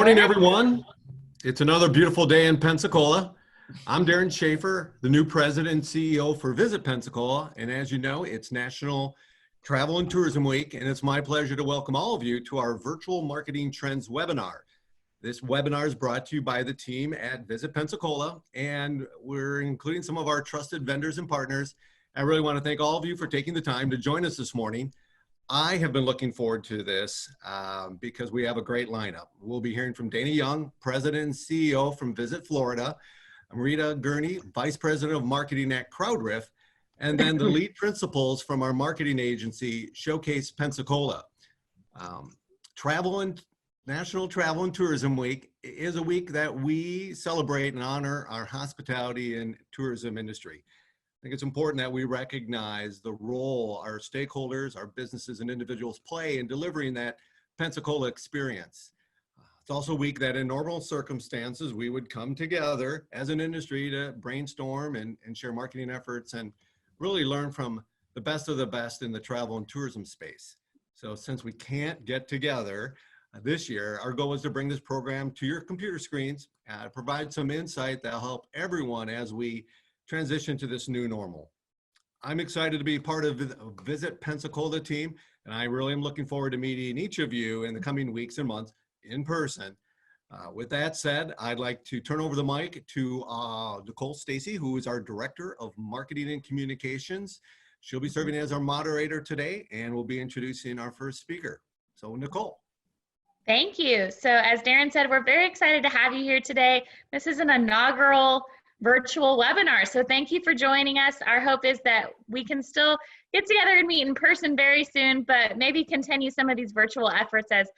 morning, everyone. It's another beautiful day in Pensacola. I'm Darren Schaefer, the new president and CEO for Visit Pensacola. And as you know, it's National Travel and Tourism Week, and it's my pleasure to welcome all of you to our Virtual Marketing Trends webinar. This webinar is brought to you by the team at Visit Pensacola, and we're including some of our trusted vendors and partners. I really want to thank all of you for taking the time to join us this morning. I have been looking forward to this because we have a great lineup. We'll be hearing from Dana Young, President and CEO from Visit Florida, Amrita Gurney, Vice President of Marketing at CrowdRiff, and then the lead principals from our marketing agency, Showcase Pensacola. National Travel and Tourism Week is a week that we celebrate and honor our hospitality and tourism industry. I think it's important that we recognize the role our stakeholders, our businesses and individuals play in delivering that Pensacola experience. It's also a week that in normal circumstances, we would come together as an industry to brainstorm and share marketing efforts and really learn from the best of the best in the travel and tourism space. So since we can't get together this year, our goal is to bring this program to your computer screens, provide some insight that'll help everyone as we transition to this new normal. I'm excited to be part of the Visit Pensacola team, and I really am looking forward to meeting each of you in the coming weeks and months in person. With that said, I'd like to turn over the mic to Nicole Stacy, who is our Director of Marketing and Communications. She'll be serving as our moderator today, and we'll be introducing our first speaker. So Nicole. Thank you. So as Darren said, we're very excited to have you here today. This is an inaugural virtual webinar. So thank you for joining us. Our hope is that we can still get together and meet in person very soon, but maybe continue some of these virtual efforts as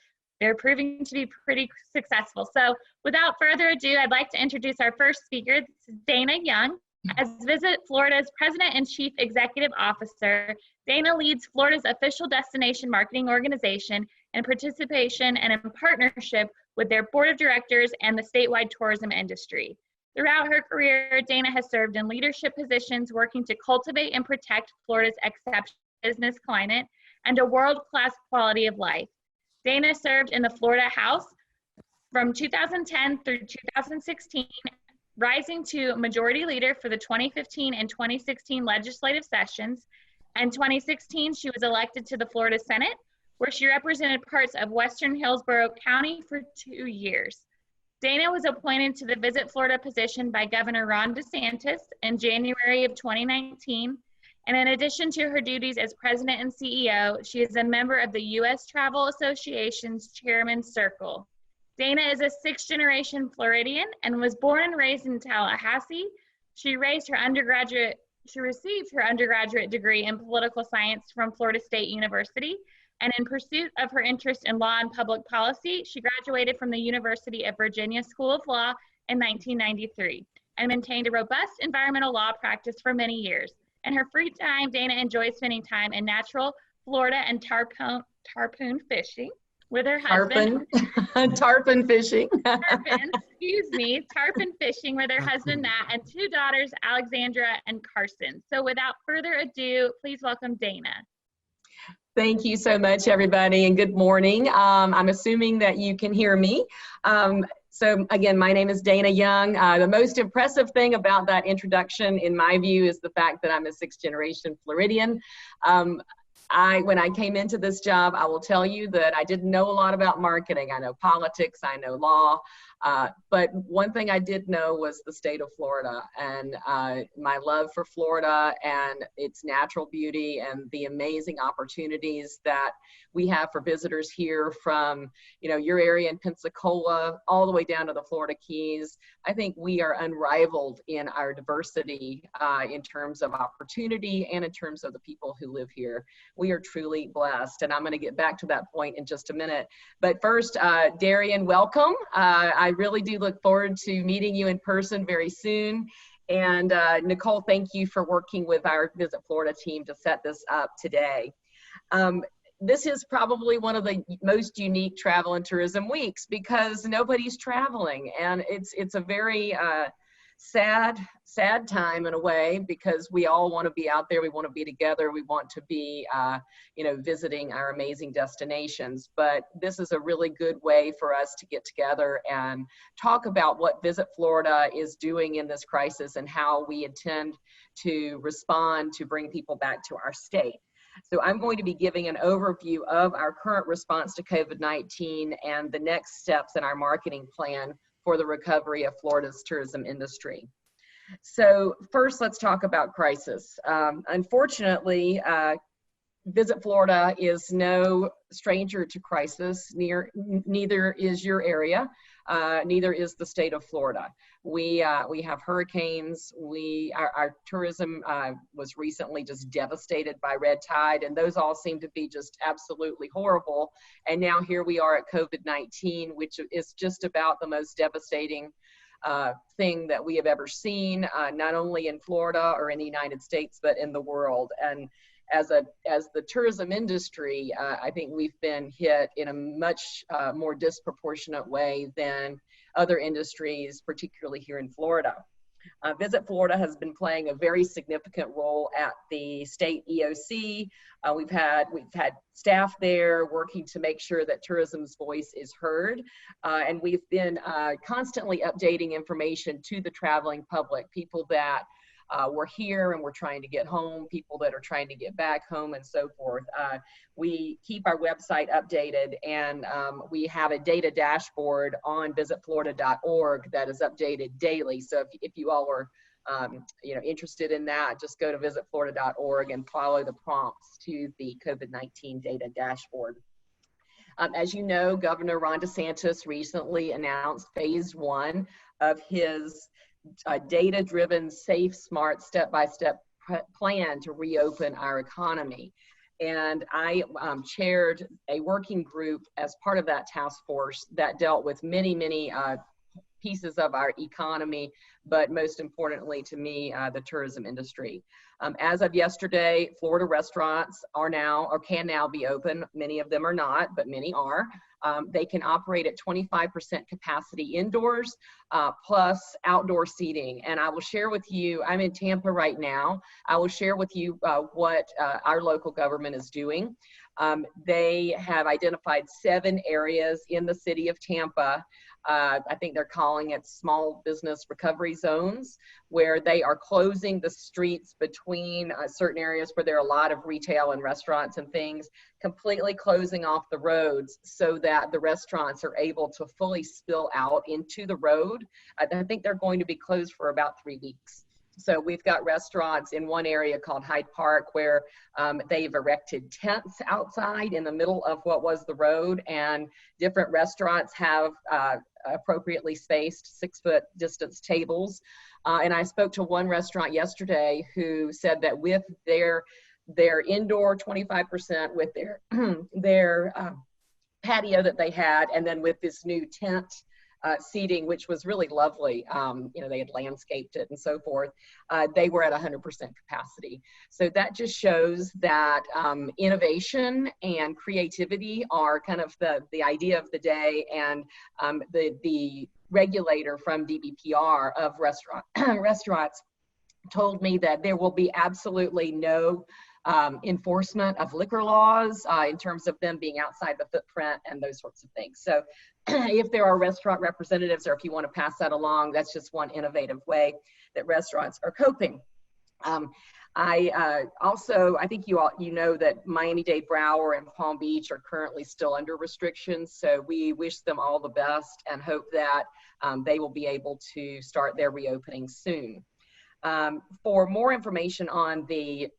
they're proving to be pretty successful. So without further ado, I'd like to introduce our first speaker. This is Dana Young. As Visit Florida's President and Chief Executive Officer, Dana leads Florida's official destination marketing organization in participation and in partnership with their board of directors and the statewide tourism industry. Throughout her career, Dana has served in leadership positions working to cultivate and protect Florida's exceptional business climate and a world-class quality of life. Dana served in the Florida House from 2010 through 2016, rising to Majority Leader for the 2015 and 2016 legislative sessions. In 2016, she was elected to the Florida Senate, where she represented parts of Western Hillsborough County for 2 years. Dana was appointed to the Visit Florida position by Governor Ron DeSantis in January of 2019. And in addition to her duties as president and CEO, she is a member of the U.S. Travel Association's Chairman's Circle. Dana is a sixth-generation Floridian and was born and raised in Tallahassee. She received her undergraduate degree in political science from Florida State University. And in pursuit of her interest in law and public policy, she graduated from the University of Virginia School of Law in 1993 and maintained a robust environmental law practice for many years. In her free time, Dana enjoys spending time in natural Florida and tarpon fishing with her husband. Tarpon fishing. Tarpon fishing with her husband, Matt, and two daughters, Alexandra and Carson. So without further ado, please welcome Dana. Thank you so much, everybody, and good morning. I'm assuming that you can hear me. So again, my name is Dana Young. The most impressive thing about that introduction, in my view, is the fact that I'm a sixth-generation Floridian. When I came into this job, I will tell you that I didn't know a lot about marketing. I know politics, I know law, but one thing I did know was the state of Florida and my love for Florida and its natural beauty and the amazing opportunities that we have for visitors here from, your area in Pensacola all the way down to the Florida Keys. I think we are unrivaled in our diversity in terms of opportunity and in terms of the people who live here. We are truly blessed, and I'm going to get back to that point in just a minute. But first, Darian, welcome. I really do look forward to meeting you in person very soon. And Nicole, thank you for working with our Visit Florida team to set this up today. This is probably one of the most unique travel and tourism weeks because nobody's traveling, and it's a very sad time in a way, because we all want to be out there. We want to be together. We want to be, visiting our amazing destinations. But this is a really good way for us to get together and talk about what Visit Florida is doing in this crisis and how we intend to respond to bring people back to our state. So I'm going to be giving an overview of our current response to COVID-19 and the next steps in our marketing plan for the recovery of Florida's tourism industry. So first, let's talk about crisis. Unfortunately, Visit Florida is no stranger to crisis. Neither is your area. Neither is the state of Florida. We have hurricanes. Our tourism was recently just devastated by red tide, and those all seem to be just absolutely horrible. And now here we are at COVID-19, which is just about the most devastating thing that we have ever seen, not only in Florida or in the United States, but in the world. And as the tourism industry, I think we've been hit in a much more disproportionate way than other industries, particularly here in Florida. Visit Florida has been playing a very significant role at the state EOC. We've had staff there working to make sure that tourism's voice is heard, and we've been constantly updating information to the traveling public, people that we're here and we're trying to get home, people that are trying to get back home, and so forth. We keep our website updated, and we have a data dashboard on visitflorida.org that is updated daily. So if you all are interested in that, just go to visitflorida.org and follow the prompts to the COVID-19 data dashboard. As you know, Governor Ron DeSantis recently announced phase 1 of his data-driven, safe, smart, step-by-step plan to reopen our economy. And I chaired a working group as part of that task force that dealt with many pieces of our economy, but most importantly to me, the tourism industry. As of yesterday, Florida restaurants are now, or can now be open. Many of them are not, but many are. They can operate at 25% capacity indoors, plus outdoor seating. And I will share with you, I'm in Tampa right now. I will share with you what our local government is doing. They have identified 7 areas in the city of Tampa. I think they're calling it small business recovery zones, where they are closing the streets between certain areas where there are a lot of retail and restaurants and things, completely closing off the roads so that the restaurants are able to fully spill out into the road. I think they're going to be closed for about 3 weeks. So we've got restaurants in one area called Hyde Park where they've erected tents outside in the middle of what was the road, and different restaurants have appropriately spaced 6-foot distance tables. And I spoke to one restaurant yesterday who said that with their indoor 25%, with their patio that they had, and then with this new tent seating, which was really lovely. They had landscaped it and so forth. They were at 100% capacity. So that just shows that innovation and creativity are kind of the idea of the day. And the regulator from DBPR of restaurants told me that there will be absolutely no enforcement of liquor laws in terms of them being outside the footprint and those sorts of things. So if there are restaurant representatives, or if you want to pass that along, that's just one innovative way that restaurants are coping. I think you know that Miami-Dade Broward and Palm Beach are currently still under restrictions. So we wish them all the best and hope that they will be able to start their reopening soon. For more information on the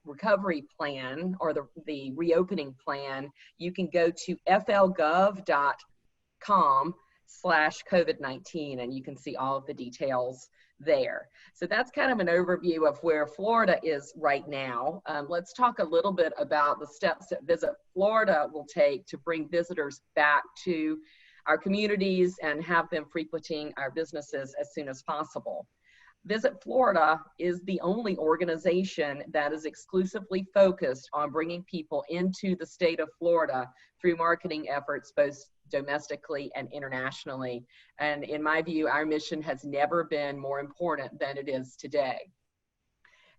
recovery plan or the reopening plan, you can go to flgov.com/COVID-19 and you can see all of the details there. So that's kind of an overview of where Florida is right now. Let's talk a little bit about the steps that Visit Florida will take to bring visitors back to our communities and have them frequenting our businesses as soon as possible. Visit Florida is the only organization that is exclusively focused on bringing people into the state of Florida through marketing efforts both domestically and internationally. And in my view, our mission has never been more important than it is today.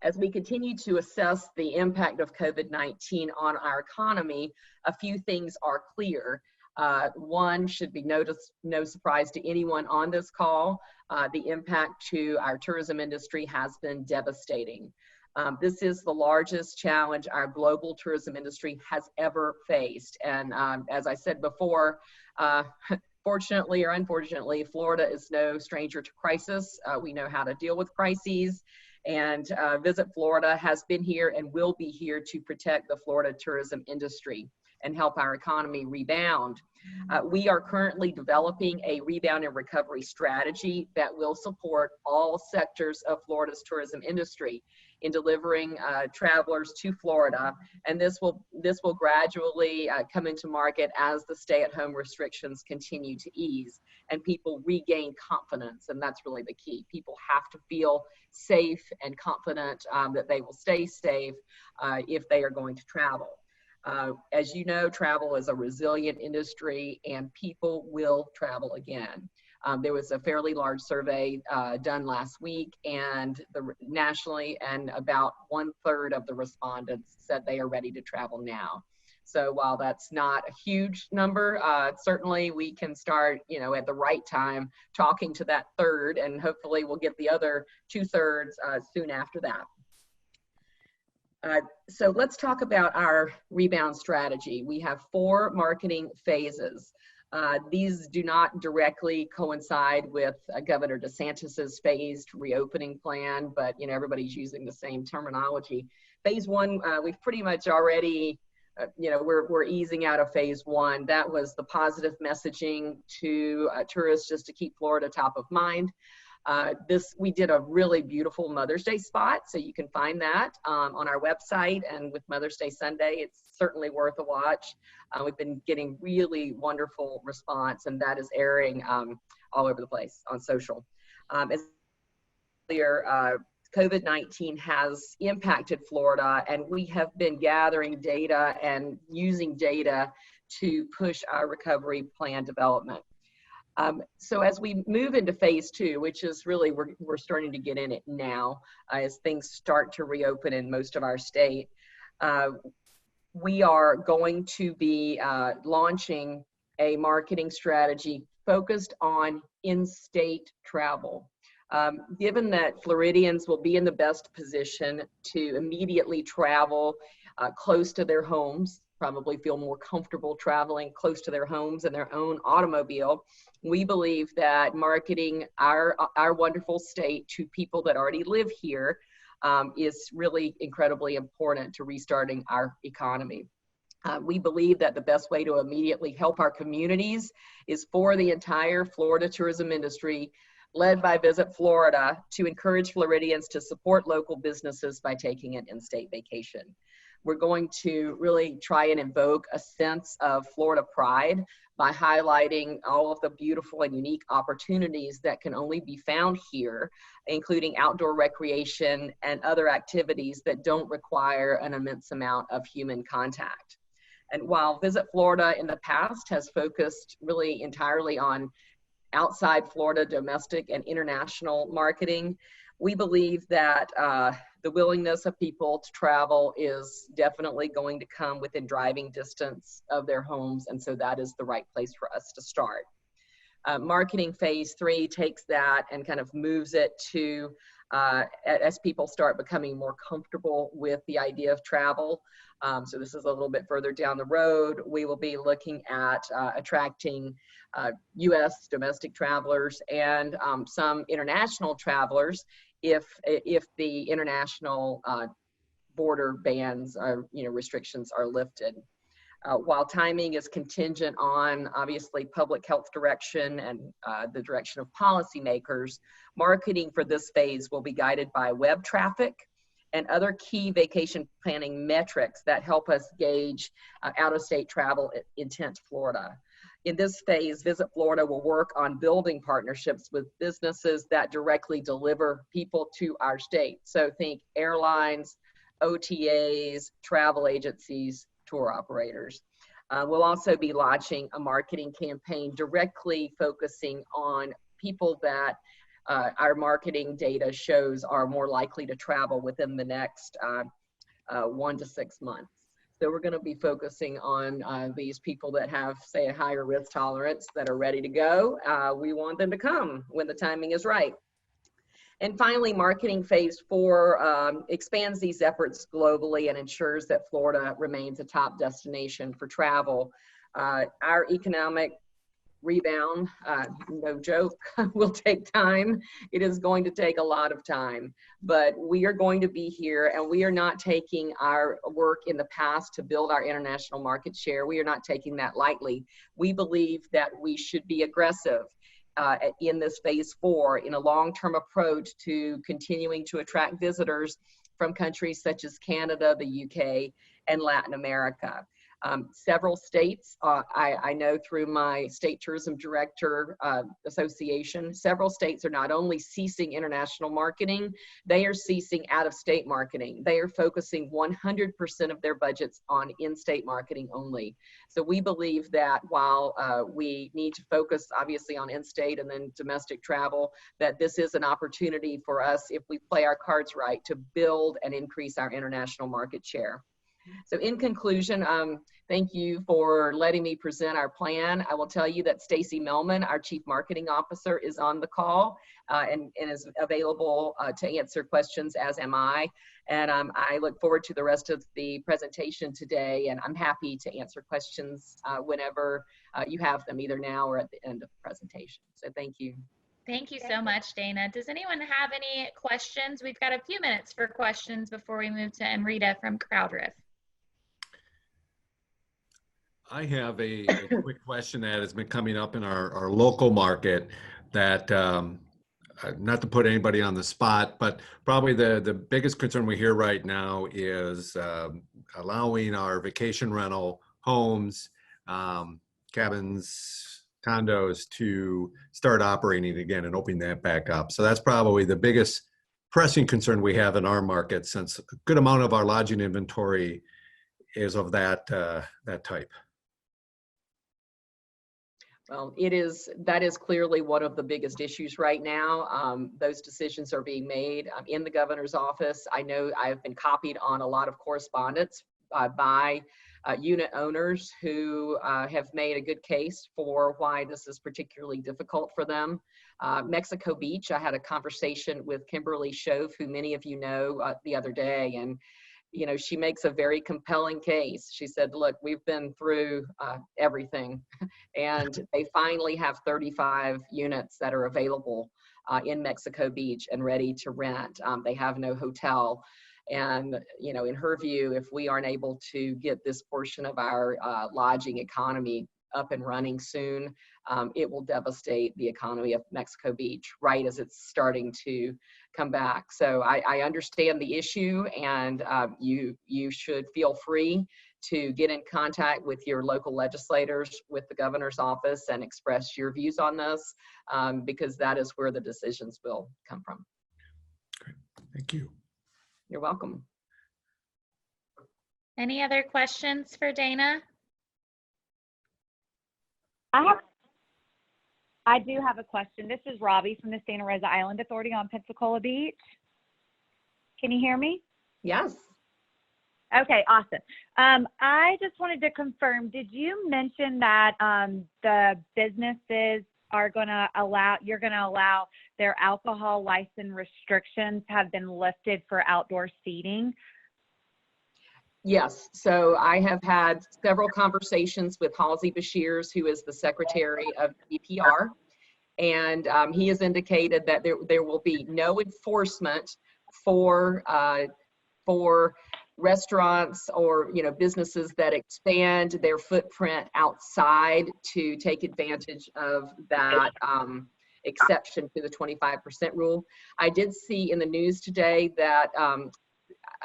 As we continue to assess the impact of COVID-19 on our economy, a few things are clear. One should be no surprise to anyone on this call. The impact to our tourism industry has been devastating. This is the largest challenge our global tourism industry has ever faced. And as I said before, fortunately or unfortunately, Florida is no stranger to crisis. We know how to deal with crises. And Visit Florida has been here and will be here to protect the Florida tourism industry and help our economy rebound. We are currently developing a rebound and recovery strategy that will support all sectors of Florida's tourism industry in delivering travelers to Florida. And this will gradually come into market as the stay-at-home restrictions continue to ease and people regain confidence. And that's really the key. People have to feel safe and confident that they will stay safe if they are going to travel. As you know, travel is a resilient industry and people will travel again. There was a fairly large survey done last week and nationally, and about 1/3 of the respondents said they are ready to travel now. So while that's not a huge number, certainly we can start, at the right time talking to that third, and hopefully we'll get the other 2/3 soon after that. So let's talk about our rebound strategy. We have 4 marketing phases. These do not directly coincide with Governor DeSantis's phased reopening plan, but everybody's using the same terminology. Phase 1, we've pretty much already, we're easing out of phase 1. That was the positive messaging to tourists just to keep Florida top of mind. We did a really beautiful Mother's Day spot, so you can find that on our website, and with Mother's Day Sunday, it's certainly worth a watch. We've been getting really wonderful response, and that is airing all over the place on social. As earlier, COVID-19 has impacted Florida, and we have been gathering data and using data to push our recovery plan development. So as we move into phase 2, which is really, we're starting to get in it now as things start to reopen in most of our state, we are going to be launching a marketing strategy focused on in-state travel. Given that Floridians will be in the best position to immediately travel close to their homes, probably feel more comfortable traveling close to their homes and their own automobile, we believe that marketing our wonderful state to people that already live here is really incredibly important to restarting our economy. We believe that the best way to immediately help our communities is for the entire Florida tourism industry, led by Visit Florida, to encourage Floridians to support local businesses by taking an in-state vacation. We're going to really try and invoke a sense of Florida pride by highlighting all of the beautiful and unique opportunities that can only be found here, including outdoor recreation and other activities that don't require an immense amount of human contact. And while Visit Florida in the past has focused really entirely on outside Florida domestic and international marketing, we believe that the willingness of people to travel is definitely going to come within driving distance of their homes, and so that is the right place for us to start. Marketing phase 3 takes that and kind of moves it to, as people start becoming more comfortable with the idea of travel. So this is a little bit further down the road. We will be looking at attracting U.S. domestic travelers and some international travelers if the international border bans or restrictions are lifted. While timing is contingent on obviously public health direction and the direction of policymakers, marketing for this phase will be guided by web traffic and other key vacation planning metrics that help us gauge out-of-state travel intent to Florida. In this phase, Visit Florida will work on building partnerships with businesses that directly deliver people to our state. So think airlines, OTAs, travel agencies, tour operators. We'll also be launching a marketing campaign directly focusing on people that our marketing data shows are more likely to travel within the next 1 to 6 months. So we're going to be focusing on these people that have, say, a higher risk tolerance that are ready to go. We want them to come when the timing is right. And finally, marketing phase 4 expands these efforts globally and ensures that Florida remains a top destination for travel. Our economic rebound, no joke, will take time. It is going to take a lot of time, but we are going to be here, and we are not taking our work in the past to build our international market share. We are not taking that lightly. We believe that we should be aggressive in this phase 4 in a long-term approach to continuing to attract visitors from countries such as Canada, the UK, and Latin America. Several states, I know through my state tourism director association, several states are not only ceasing international marketing, they are ceasing out-of-state marketing. They are focusing 100% of their budgets on in-state marketing only. So we believe that while we need to focus obviously on in-state and then domestic travel, that this is an opportunity for us, if we play our cards right, to build and increase our international market share. So in conclusion, thank you for letting me present our plan. I will tell you that Stacy Melman, our Chief Marketing Officer, is on the call and is available to answer questions, as am I. And I look forward to the rest of the presentation today, and I'm happy to answer questions whenever you have them, either now or at the end of the presentation. So thank you. Thank you so much, Dana. Does anyone have any questions? We've got a few minutes for questions before we move to Amrita from CrowdRiff. I have a quick question that has been coming up in our local market that, not to put anybody on the spot, but probably the biggest concern we hear right now is allowing our vacation rental homes, cabins, condos to start operating again and opening that back up. So that's probably the biggest pressing concern we have in our market, since a good amount of our lodging inventory is of that type. Well, that is clearly one of the biggest issues right now. Those decisions are being made in the governor's office. I know I've been copied on a lot of correspondence by unit owners who have made a good case for why this is particularly difficult for them. Mexico Beach, I had a conversation with Kimberly Shove, who many of you know, the other day, and you know, she makes a very compelling case. She said, look, we've been through everything, and they finally have 35 units that are available in Mexico Beach and ready to rent. They have no hotel. And, you know, in her view, if we aren't able to get this portion of our lodging economy up and running soon, it will devastate the economy of Mexico Beach right as it's starting to come back. So I understand the issue, and you should feel free to get in contact with your local legislators, with the governor's office, and express your views on this, because that is where the decisions will come from. Great. Thank you. You're welcome. Any other questions for Dana? I do have a question. This is Robbie from the Santa Rosa Island Authority on Pensacola Beach. Can you hear me? Yes. Okay, awesome. I just wanted to confirm, did you mention that the businesses are going to allow, you're going to allow their alcohol license restrictions have been lifted for outdoor seating? Yes, so I have had several conversations with Halsey Bashirs, who is the secretary of DPR, and he has indicated that there will be no enforcement for restaurants or businesses that expand their footprint outside to take advantage of that exception to the 25% rule. I did see in the news today that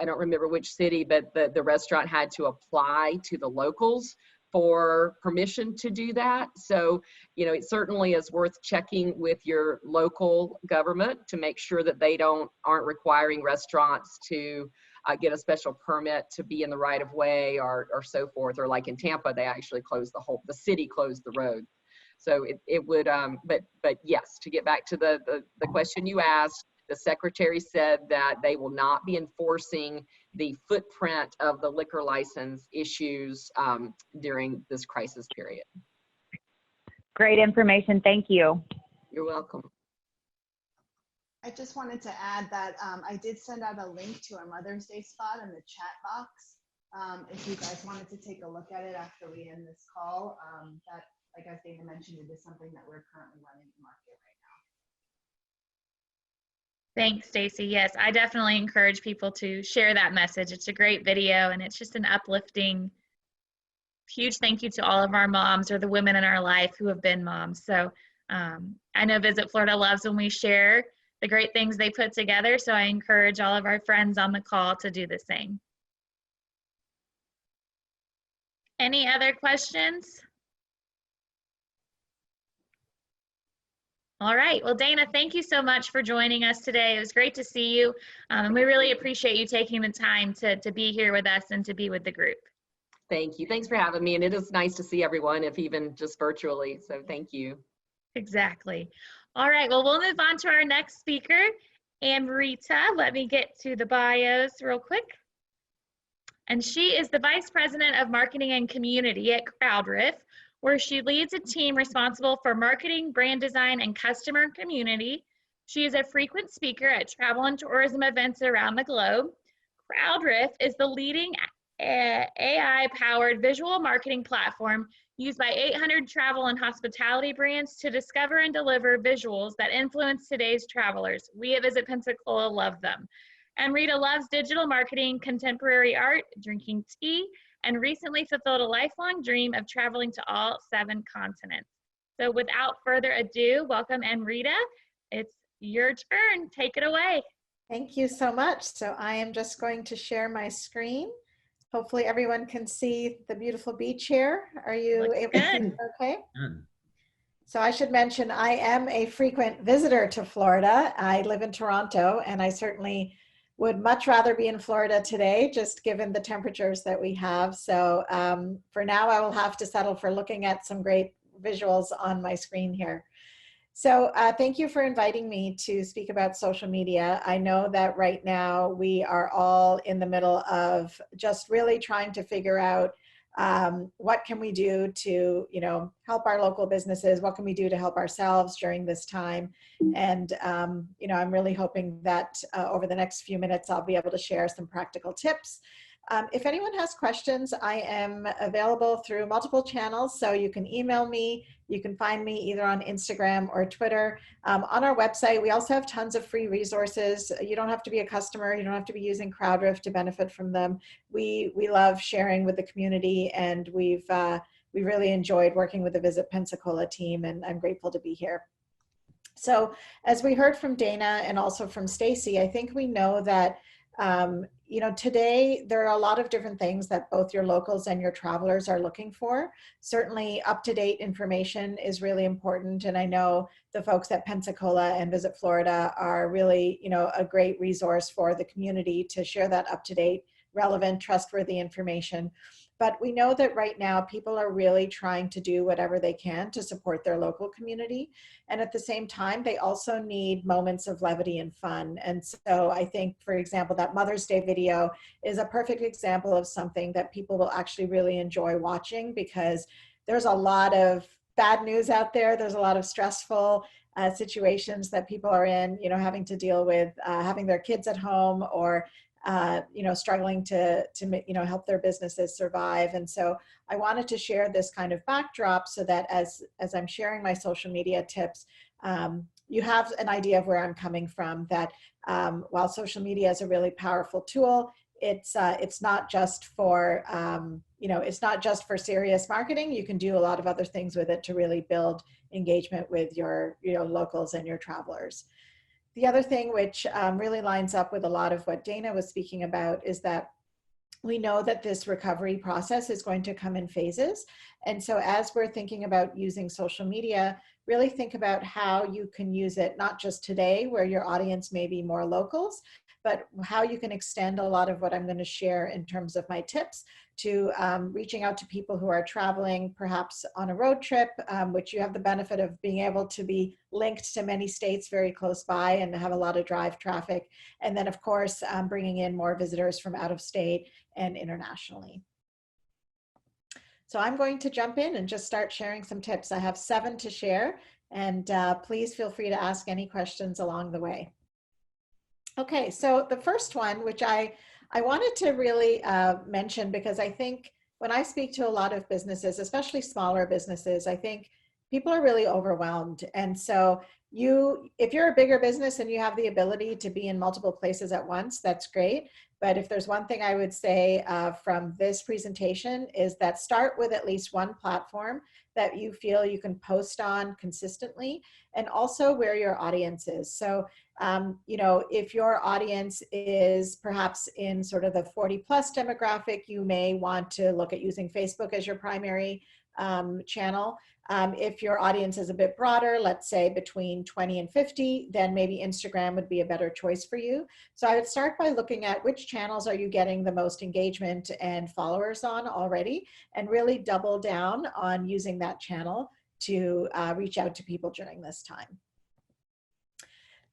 I don't remember which city, but the restaurant had to apply to the locals for permission to do that. So, it certainly is worth checking with your local government to make sure that they aren't requiring restaurants to get a special permit to be in the right of way or so forth. Or like in Tampa, they actually closed the city closed the road. So it would, but yes, to get back to the question you asked, the secretary said that they will not be enforcing the footprint of the liquor license issues during this crisis period. Great information. Thank you. You're welcome. I just wanted to add that I did send out a link to our Mother's Day spot in the chat box. If you guys wanted to take a look at it after we end this call, that, like as Dana mentioned, it is something that we're currently running in market right now. Thanks, Stacy. Yes, I definitely encourage people to share that message. It's a great video, and it's just an uplifting, huge thank you to all of our moms or the women in our life who have been moms. So I know Visit Florida loves when we share the great things they put together, so I encourage all of our friends on the call to do the same. Any other questions? All right, well, Dana, thank you so much for joining us today. It was great to see you, and we really appreciate you taking the time to be here with us and to be with the group. Thank you. Thanks for having me. And it is nice to see everyone, if even just virtually. So thank you. Exactly. All right, well, we'll move on to our next speaker, Amrita. Let me get to the bios real quick. And she is the Vice President of Marketing and Community at CrowdRiff, where she leads a team responsible for marketing, brand design, and customer community. She is a frequent speaker at travel and tourism events around the globe. CrowdRiff is the leading AI-powered visual marketing platform used by 800 travel and hospitality brands to discover and deliver visuals that influence today's travelers. We at Visit Pensacola love them. Amrita loves digital marketing, contemporary art, drinking tea, and recently fulfilled a lifelong dream of traveling to all 7 continents. So without further ado, welcome Amrita. It's your turn. Take it away. Thank you so much. So I am just going to share my screen. Hopefully everyone can see the beautiful beach here. Are you Looks able to see good. it okay? Good. So I should mention I am a frequent visitor to Florida. I live in Toronto, and I certainly would much rather be in Florida today, just given the temperatures that we have. So for now, I will have to settle for looking at some great visuals on my screen here. So thank you for inviting me to speak about social media. I know that right now we are all in the middle of just really trying to figure out what can we do to, help our local businesses? What can we do to help ourselves during this time? And, I'm really hoping that over the next few minutes, I'll be able to share some practical tips. If anyone has questions, I am available through multiple channels. So you can email me. You can find me either on Instagram or Twitter. On our website, we also have tons of free resources. You don't have to be a customer. You don't have to be using CrowdRiff to benefit from them. We love sharing with the community, and we really enjoyed working with the Visit Pensacola team, and I'm grateful to be here. So as we heard from Dana and also from Stacy, I think we know that today there are a lot of different things that both your locals and your travelers are looking for. Certainly up-to-date information is really important. And I know the folks at Pensacola and Visit Florida are really, a great resource for the community to share that up-to-date, relevant, trustworthy information. But we know that right now people are really trying to do whatever they can to support their local community. And at the same time, they also need moments of levity and fun. And so I think, for example, that Mother's Day video is a perfect example of something that people will actually really enjoy watching, because there's a lot of bad news out there. There's a lot of stressful situations that people are in, having to deal with having their kids at home, or struggling to help their businesses survive. And so I wanted to share this kind of backdrop so that as I'm sharing my social media tips, you have an idea of where I'm coming from, that while social media is a really powerful tool, it's not just for, it's not just for serious marketing. You can do a lot of other things with it to really build engagement with your locals and your travelers. The other thing which really lines up with a lot of what Dana was speaking about is that we know that this recovery process is going to come in phases. And so as we're thinking about using social media, really think about how you can use it, not just today where your audience may be more locals, but how you can extend a lot of what I'm going to share in terms of my tips to reaching out to people who are traveling perhaps on a road trip, which you have the benefit of being able to be linked to many states very close by and have a lot of drive traffic. And then of course, bringing in more visitors from out of state and internationally. So I'm going to jump in and just start sharing some tips. I have 7 to share, and please feel free to ask any questions along the way. Okay, so the first one, which I wanted to really mention, because I think when I speak to a lot of businesses, especially smaller businesses, I think people are really overwhelmed. And so if you're a bigger business and you have the ability to be in multiple places at once, that's great. But if there's one thing I would say from this presentation is that start with at least one platform that you feel you can post on consistently, and also where your audience is. So, you know, if your audience is perhaps in sort of the 40+ demographic, you may want to look at using Facebook as your primary channel. If your audience is a bit broader, let's say between 20 and 50, then maybe Instagram would be a better choice for you. So I would start by looking at which channels are you getting the most engagement and followers on already, and really double down on using that channel to reach out to people during this time.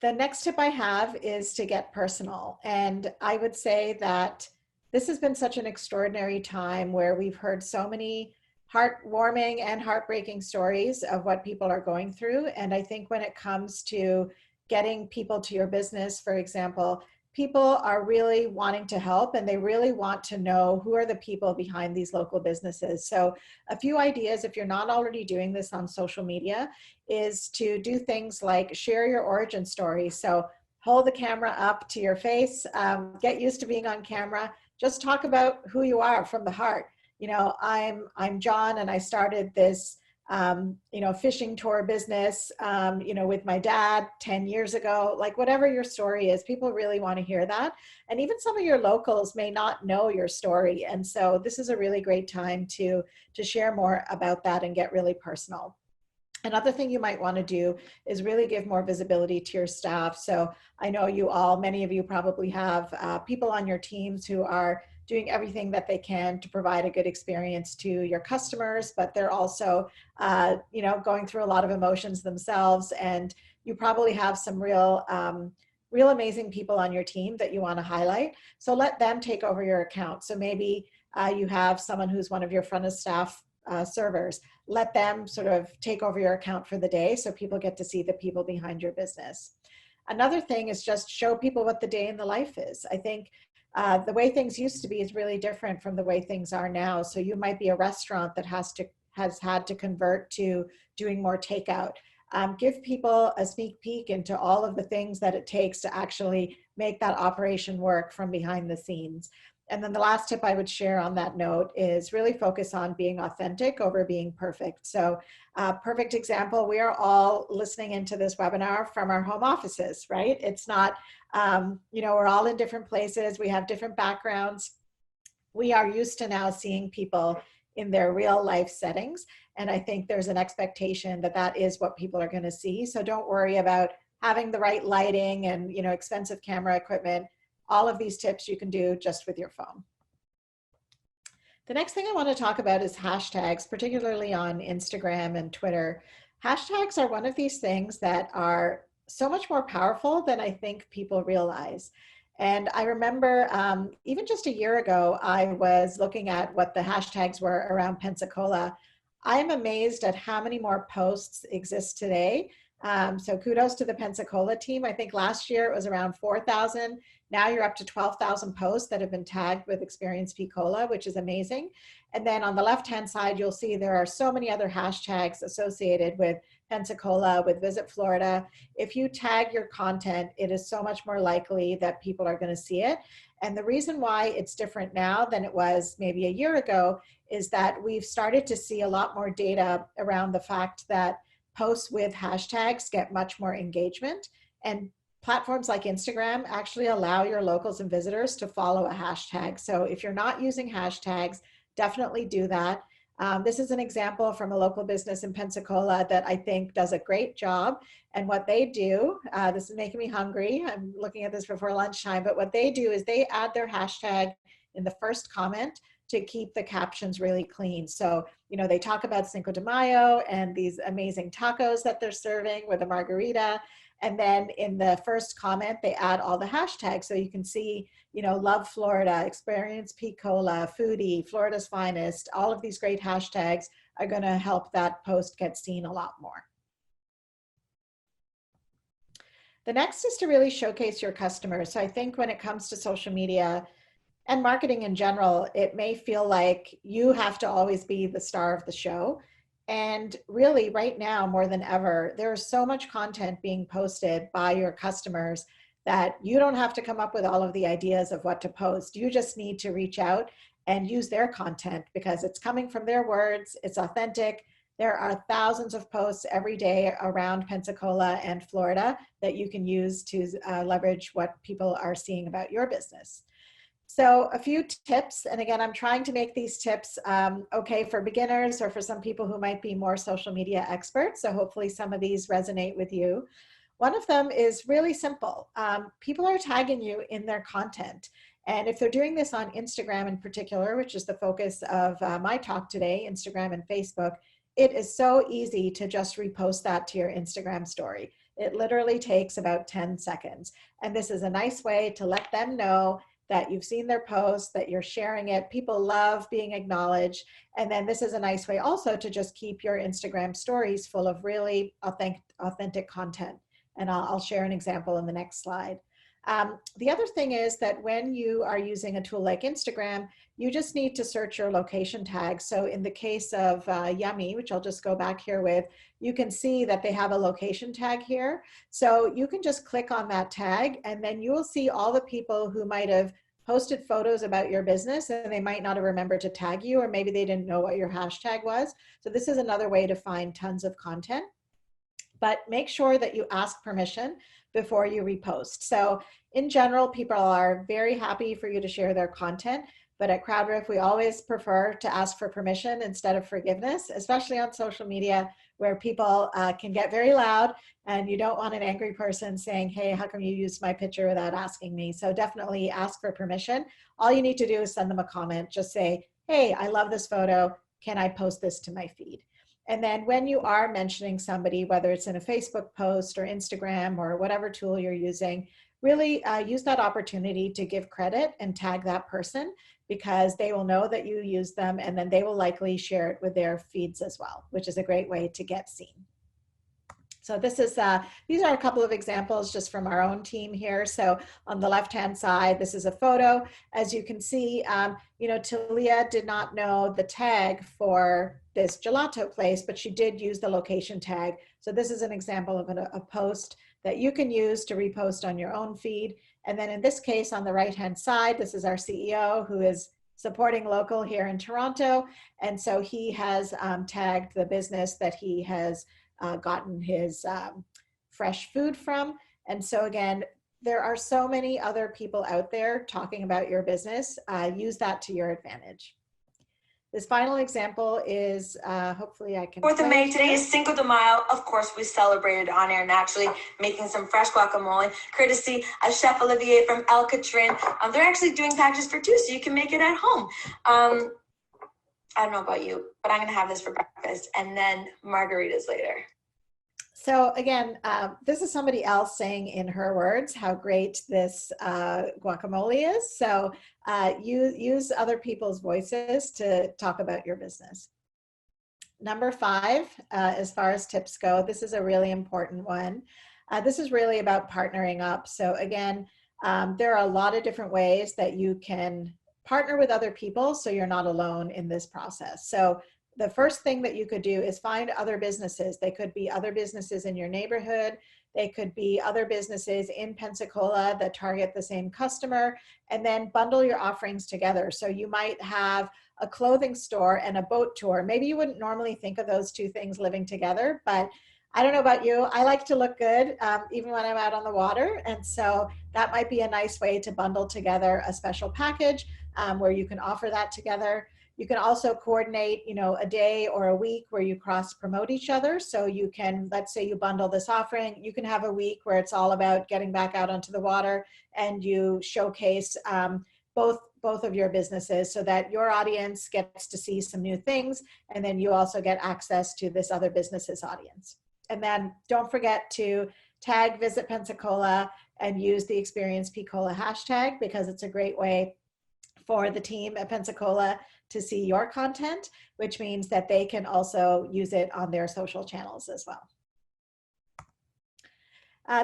The next tip I have is to get personal. And I would say that this has been such an extraordinary time where we've heard so many heartwarming and heartbreaking stories of what people are going through. And I think when it comes to getting people to your business, for example, people are really wanting to help, and they really want to know who are the people behind these local businesses. So a few ideas, if you're not already doing this on social media, is to do things like share your origin story. So hold the camera up to your face, get used to being on camera, just talk about who you are from the heart. You know, I'm John, and I started this, you know, fishing tour business, you know, with my dad 10 years ago. Like, whatever your story is, people really want to hear that. And even some of your locals may not know your story. And so this is a really great time to share more about that and get really personal. Another thing you might want to do is really give more visibility to your staff. So I know you all, many of you probably have people on your teams who are doing everything that they can to provide a good experience to your customers, but they're also, you know, going through a lot of emotions themselves. And you probably have some real amazing people on your team that you want to highlight. So let them take over your account. So maybe you have someone who's one of your front of staff servers. Let them sort of take over your account for the day so people get to see the people behind your business. Another thing is just show people what the day in the life is. I think the way things used to be is really different from the way things are now. So you might be a restaurant that has had to convert to doing more takeout. Give people a sneak peek into all of the things that it takes to actually make that operation work from behind the scenes. And then the last tip I would share on that note is really focus on being authentic over being perfect. So perfect example, we are all listening into this webinar from our home offices, right? It's not, you know, we're all in different places. We have different backgrounds. We are used to now seeing people in their real life settings. And I think there's an expectation that that is what people are going to see. So don't worry about having the right lighting and, you know, expensive camera equipment. All of these tips you can do just with your phone. The next thing I want to talk about is hashtags, particularly on Instagram and Twitter. Hashtags are one of these things that are so much more powerful than I think people realize. And I remember even just a year ago, I was looking at what the hashtags were around Pensacola. I'm amazed at how many more posts exist today. So kudos to the Pensacola team. I think last year it was around 4,000. Now you're up to 12,000 posts that have been tagged with Experience Pensacola, which is amazing. And then on the left-hand side, you'll see there are so many other hashtags associated with Pensacola, with Visit Florida. If you tag your content, it is so much more likely that people are going to see it. And the reason why it's different now than it was maybe a year ago is that we've started to see a lot more data around the fact that posts with hashtags get much more engagement, and platforms like Instagram actually allow your locals and visitors to follow a hashtag. So if you're not using hashtags, definitely do that. This is an example from a local business in Pensacola that I think does a great job. And what they do, this is making me hungry. I'm looking at this before lunchtime, but what they do is they add their hashtag in the first comment to keep the captions really clean. So, you know, they talk about Cinco de Mayo and these amazing tacos that they're serving with a margarita. And then in the first comment, they add all the hashtags. So you can see, you know, love Florida, experience Picola, foodie, Florida's finest. All of these great hashtags are going to help that post get seen a lot more. The next is to really showcase your customers. So I think when it comes to social media and marketing in general, it may feel like you have to always be the star of the show. And really right now, more than ever, there is so much content being posted by your customers that you don't have to come up with all of the ideas of what to post. You just need to reach out and use their content because it's coming from their words, it's authentic. There are thousands of posts every day around Pensacola and Florida that you can use to leverage what people are seeing about your business. So a few tips, and again, I'm trying to make these tips okay for beginners or for some people who might be more social media experts. So hopefully some of these resonate with you. One of them is really simple. People are tagging you in their content. And if they're doing this on Instagram in particular, which is the focus of my talk today, Instagram and Facebook, it is so easy to just repost that to your Instagram story. It literally takes about 10 seconds. And this is a nice way to let them know that you've seen their post, that you're sharing it. People love being acknowledged. And then this is a nice way also to just keep your Instagram stories full of really authentic content. And I'll share an example in the next slide. The other thing is that when you are using a tool like Instagram, you just need to search your location tag. So in the case of Yummy, which I'll just go back here with, you can see that they have a location tag here. So you can just click on that tag and then you will see all the people who might have posted photos about your business and they might not have remembered to tag you, or maybe they didn't know what your hashtag was. So this is another way to find tons of content. But make sure that you ask permission before you repost. So in general, people are very happy for you to share their content, but at CrowdRiff, we always prefer to ask for permission instead of forgiveness, especially on social media where people can get very loud and you don't want an angry person saying, hey, how come you used my picture without asking me? So definitely ask for permission. All you need to do is send them a comment. Just say, hey, I love this photo. Can I post this to my feed? And then when you are mentioning somebody, whether it's in a Facebook post or Instagram or whatever tool you're using, really use that opportunity to give credit and tag that person because they will know that you use them and then they will likely share it with their feeds as well, which is a great way to get seen. So this is, these are a couple of examples just from our own team here. So on the left-hand side, this is a photo. As you can see, you know, Talia did not know the tag for this gelato place, but she did use the location tag. So this is an example of a post that you can use to repost on your own feed. And then in this case, on the right-hand side, this is our CEO who is supporting local here in Toronto. And so he has tagged the business that he has gotten his fresh food from. And so again, there are so many other people out there talking about your business. Use that to your advantage. This final example is, hopefully I can. 4th of May, today is Cinco de Mayo. Of course, we celebrated on air naturally, making some fresh guacamole, courtesy of Chef Olivier from El Catrin. They're actually doing packages for two, so you can make it at home. I don't know about you, but I'm gonna have this for breakfast and then margaritas later. So again, this is somebody else saying in her words how great this guacamole is. So use other people's voices to talk about your business. Number 5, as far as tips go, this is a really important one. This is really about partnering up. So again, there are a lot of different ways that you can partner with other people so you're not alone in this process. So the first thing that you could do is find other businesses. They could be other businesses in your neighborhood. They could be other businesses in Pensacola that target the same customer, and then bundle your offerings together. So you might have a clothing store and a boat tour. Maybe you wouldn't normally think of those two things living together, but I don't know about you. I like to look good even when I'm out on the water. And so that might be a nice way to bundle together a special package where you can offer that together. You can also coordinate, you know, a day or a week where you cross promote each other. So you can, let's say you bundle this offering, you can have a week where it's all about getting back out onto the water, and you showcase both of your businesses so that your audience gets to see some new things, and then you also get access to this other business's audience. And then don't forget to tag Visit Pensacola and use the Experience Pensacola hashtag, because it's a great way for the team at Pensacola to see your content, which means that they can also use it on their social channels as well.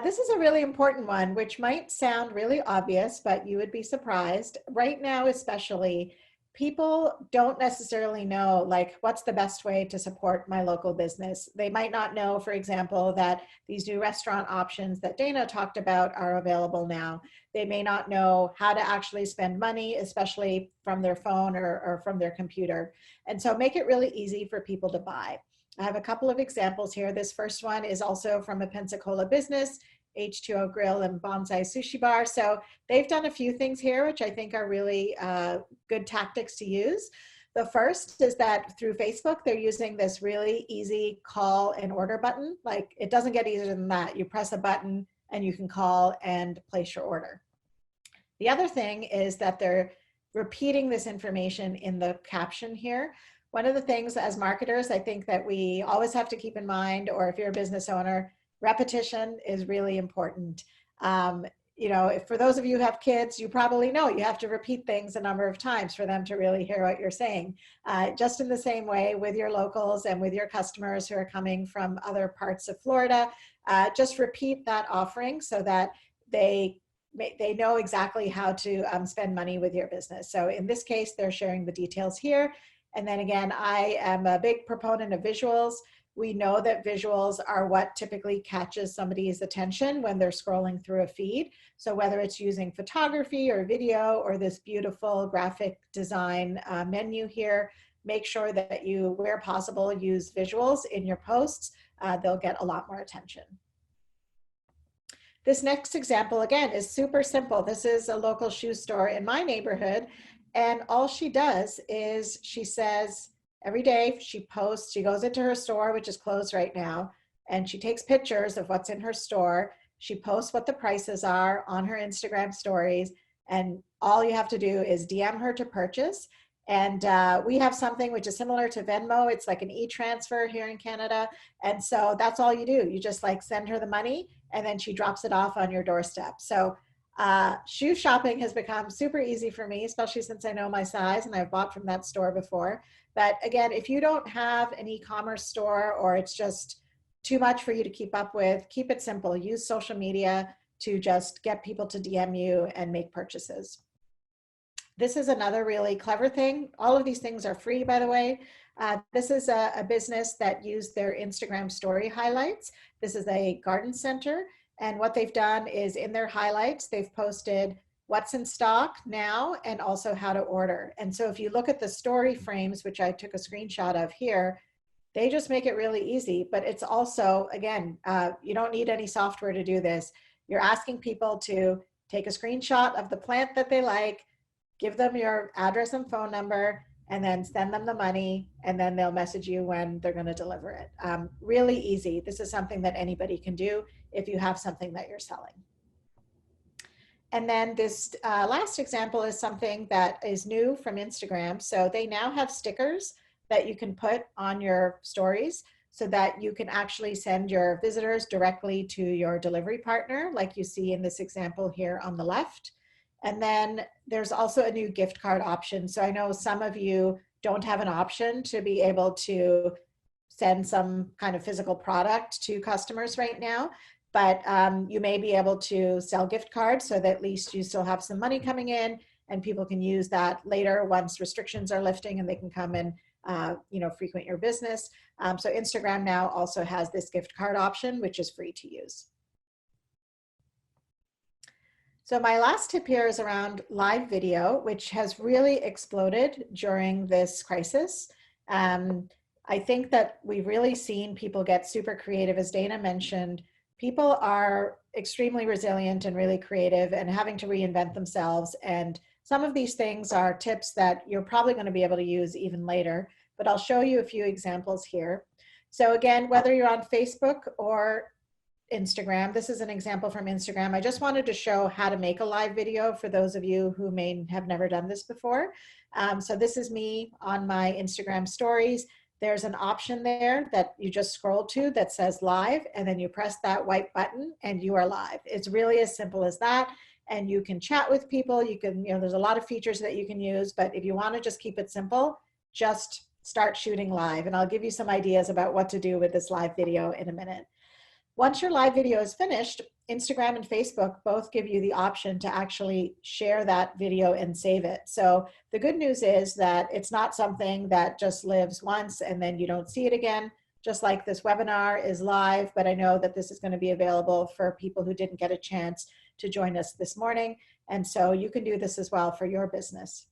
This is a really important one, which might sound really obvious, but you would be surprised. Right now, especially, people don't necessarily know, like, what's the best way to support my local business. They might not know, for example, that these new restaurant options that Dana talked about are available now. They may not know how to actually spend money, especially from their phone or from their computer. And so make it really easy for people to buy. I have a couple of examples here. This first one is also from a Pensacola business, H2O Grill and Bonsai Sushi Bar. So they've done a few things here, which I think are really good tactics to use. The first is that through Facebook, they're using this really easy call and order button. Like, it doesn't get easier than that. You press a button and you can call and place your order. The other thing is that they're repeating this information in the caption here. One of the things as marketers, I think that we always have to keep in mind, or if you're a business owner, repetition is really important. You know, for those of you who have kids, you probably know you have to repeat things a number of times for them to really hear what you're saying. Just in the same way with your locals and with your customers who are coming from other parts of Florida, just repeat that offering so that they know exactly how to spend money with your business. So in this case, they're sharing the details here. And then again, I am a big proponent of visuals. We know that visuals are what typically catches somebody's attention when they're scrolling through a feed. So whether it's using photography or video or this beautiful graphic design menu here, make sure that you, where possible, use visuals in your posts. They'll get a lot more attention. This next example, again, is super simple. This is a local shoe store in my neighborhood. And all she does is she says, every day she posts, she goes into her store, which is closed right now, and she takes pictures of what's in her store. She posts what the prices are on her Instagram stories, and all you have to do is DM her to purchase. And we have something which is similar to Venmo. It's like an e-transfer here in Canada. And so that's all you do. You just like send her the money, and then she drops it off on your doorstep. So shoe shopping has become super easy for me, especially since I know my size and I've bought from that store before. But again, if you don't have an e-commerce store, or it's just too much for you to keep up with, keep it simple. Use social media to just get people to DM you and make purchases. This is another really clever thing. All of these things are free, by the way. This is a business that used their Instagram story highlights. This is a garden center. And what they've done is in their highlights, they've posted what's in stock now and also how to order. And so if you look at the story frames, which I took a screenshot of here, they just make it really easy. But it's also, again, you don't need any software to do this. You're asking people to take a screenshot of the plant that they like, give them your address and phone number, and then send them the money, and then they'll message you when they're going to deliver it. Really easy. This is something that anybody can do if you have something that you're selling. And then this last example is something that is new from Instagram. So they now have stickers that you can put on your stories so that you can actually send your visitors directly to your delivery partner, like you see in this example here on the left. And then there's also a new gift card option. So I know some of you don't have an option to be able to send some kind of physical product to customers right now, but you may be able to sell gift cards so that at least you still have some money coming in, and people can use that later once restrictions are lifting and they can come and frequent your business. So Instagram now also has this gift card option, which is free to use. So my last tip here is around live video, which has really exploded during this crisis. I think that we've really seen people get super creative. As Dana mentioned, people are extremely resilient and really creative and having to reinvent themselves. And some of these things are tips that you're probably going to be able to use even later, but I'll show you a few examples here. So again, whether you're on Facebook or Instagram, this is an example from Instagram. I just wanted to show how to make a live video for those of you who may have never done this before. So this is me on my Instagram stories. There's an option there that you just scroll to that says live, and then you press that white button and you are live. It's really as simple as that. And you can chat with people. You can, there's a lot of features that you can use, but if you want to just keep it simple, just start shooting live. And I'll give you some ideas about what to do with this live video in a minute. Once your live video is finished, Instagram and Facebook both give you the option to actually share that video and save it. So the good news is that it's not something that just lives once and then you don't see it again. Just like this webinar is live, but I know that this is going to be available for people who didn't get a chance to join us this morning. And so you can do this as well for your business.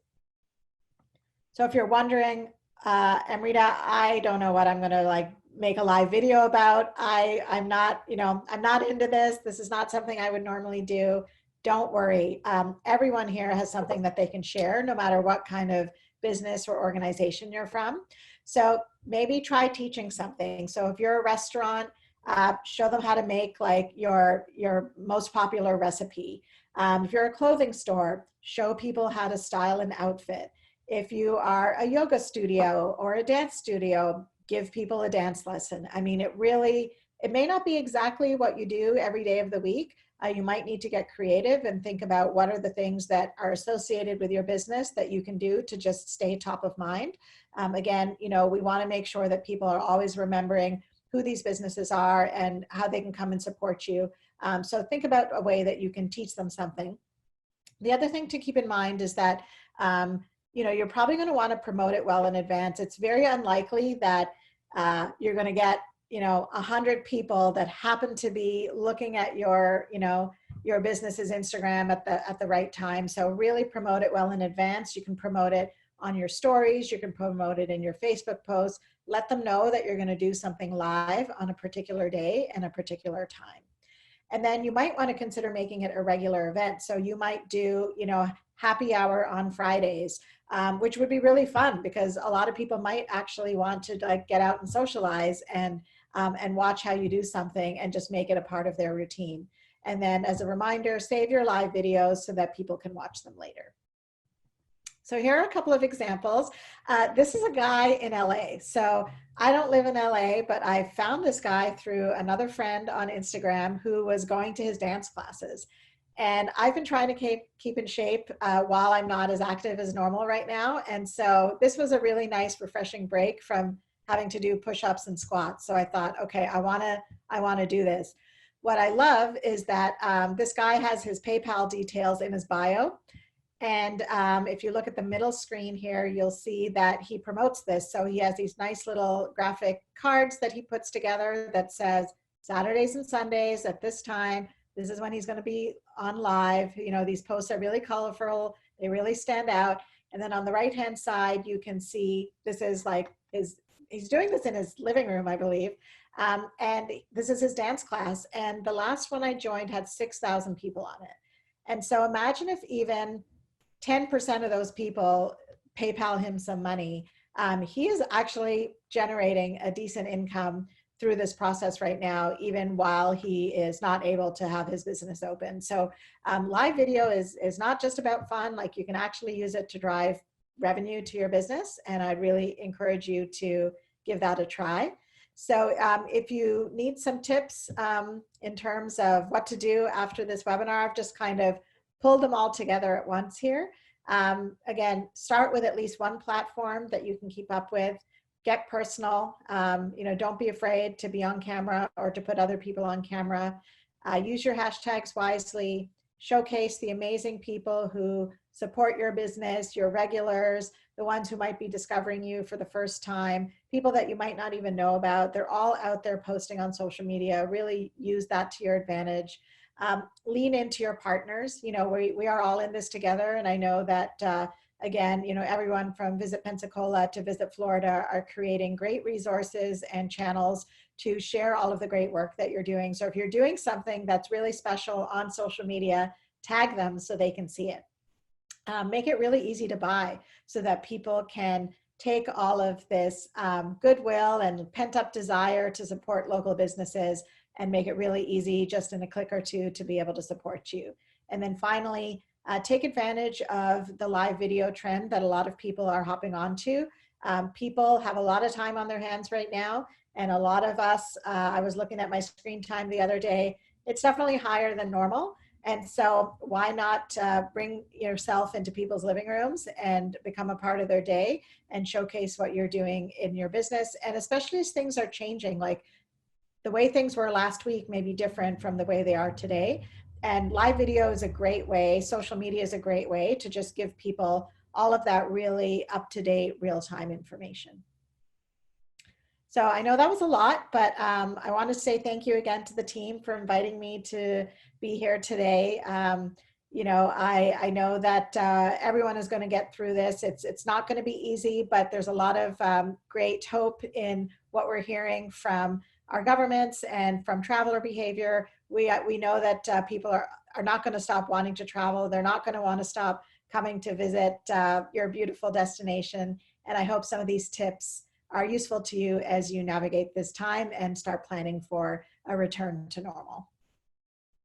So if you're wondering, Amrita, I don't know what I'm going to make a live video about. I'm not into this. This is not something I would normally do. Don't worry. Everyone here has something that they can share, no matter what kind of business or organization you're from. So maybe try teaching something. So if you're a restaurant, show them how to make your most popular recipe. If you're a clothing store, show people how to style an outfit. If you are a yoga studio or a dance studio, give people a dance lesson. I mean, it may not be exactly what you do every day of the week. You might need to get creative and think about what are the things that are associated with your business that you can do to just stay top of mind. Again, we want to make sure that people are always remembering who these businesses are and how they can come and support you. So think about a way that you can teach them something. The other thing to keep in mind is that you're probably going to want to promote it well in advance. It's very unlikely that you're going to get 100 people that happen to be looking at your business's Instagram at the right time. So really promote it well in advance. You can promote it on your stories. You can promote it in your Facebook posts. Let them know that you're going to do something live on a particular day and a particular time. And then you might want to consider making it a regular event. So you might do, happy hour on Fridays, which would be really fun because a lot of people might actually want to get out and socialize and watch how you do something and just make it a part of their routine. And then as a reminder, save your live videos so that people can watch them later. So here are a couple of examples. This is a guy in LA. So I don't live in LA, but I found this guy through another friend on Instagram who was going to his dance classes. And I've been trying to keep in shape while I'm not as active as normal right now. And so this was a really nice, refreshing break from having to do push-ups and squats. So I thought, okay, I wanna do this. What I love is that this guy has his PayPal details in his bio. And if you look at the middle screen here, you'll see that he promotes this. So he has these nice little graphic cards that he puts together that says Saturdays and Sundays at this time. This is when he's going to be on live. These posts are really colorful. They really stand out. And then on the right-hand side, you can see this is he's doing this in his living room, I believe. And this is his dance class. And the last one I joined had 6,000 people on it. And so imagine if even 10% of those people PayPal him some money. He is actually generating a decent income through this process right now, even while he is not able to have his business open. So live video is not just about fun. You can actually use it to drive revenue to your business. And I'd really encourage you to give that a try. So if you need some tips in terms of what to do after this webinar, I've just kind of pulled them all together at once here. Again, start with at least one platform that you can keep up with. Get personal. Don't be afraid to be on camera or to put other people on camera. Use your hashtags wisely. Showcase the amazing people who support your business, your regulars, the ones who might be discovering you for the first time, people that you might not even know about. They're all out there posting on social media. Really use that to your advantage. Lean into your partners. We are all in this together. And I know that, again, everyone from Visit Pensacola to Visit Florida are creating great resources and channels to share all of the great work that you're doing. So if you're doing something that's really special on social media, tag them so they can see it. make it really easy to buy so that people can take all of this goodwill and pent up desire to support local businesses and make it really easy just in a click or two to be able to support you. And then finally, take advantage of the live video trend that a lot of people are hopping onto. People have a lot of time on their hands right now, and a lot of us, I was looking at my screen time the other day, it's definitely higher than normal. And so why not bring yourself into people's living rooms and become a part of their day and showcase what you're doing in your business. And especially as things are changing, like the way things were last week may be different from the way they are today. And live video is a great way, social media is a great way to just give people all of that really up-to-date real-time information. So I know that was a lot, but I want to say thank you again to the team for inviting me to be here today. You know, I know that everyone is going to get through this. It's not going to be easy, but there's a lot of great hope in what we're hearing from our governments and from traveler behavior. We know that people are not going to stop wanting to travel. They're not going to want to stop coming to visit your beautiful destination. And I hope some of these tips are useful to you as you navigate this time and start planning for a return to normal.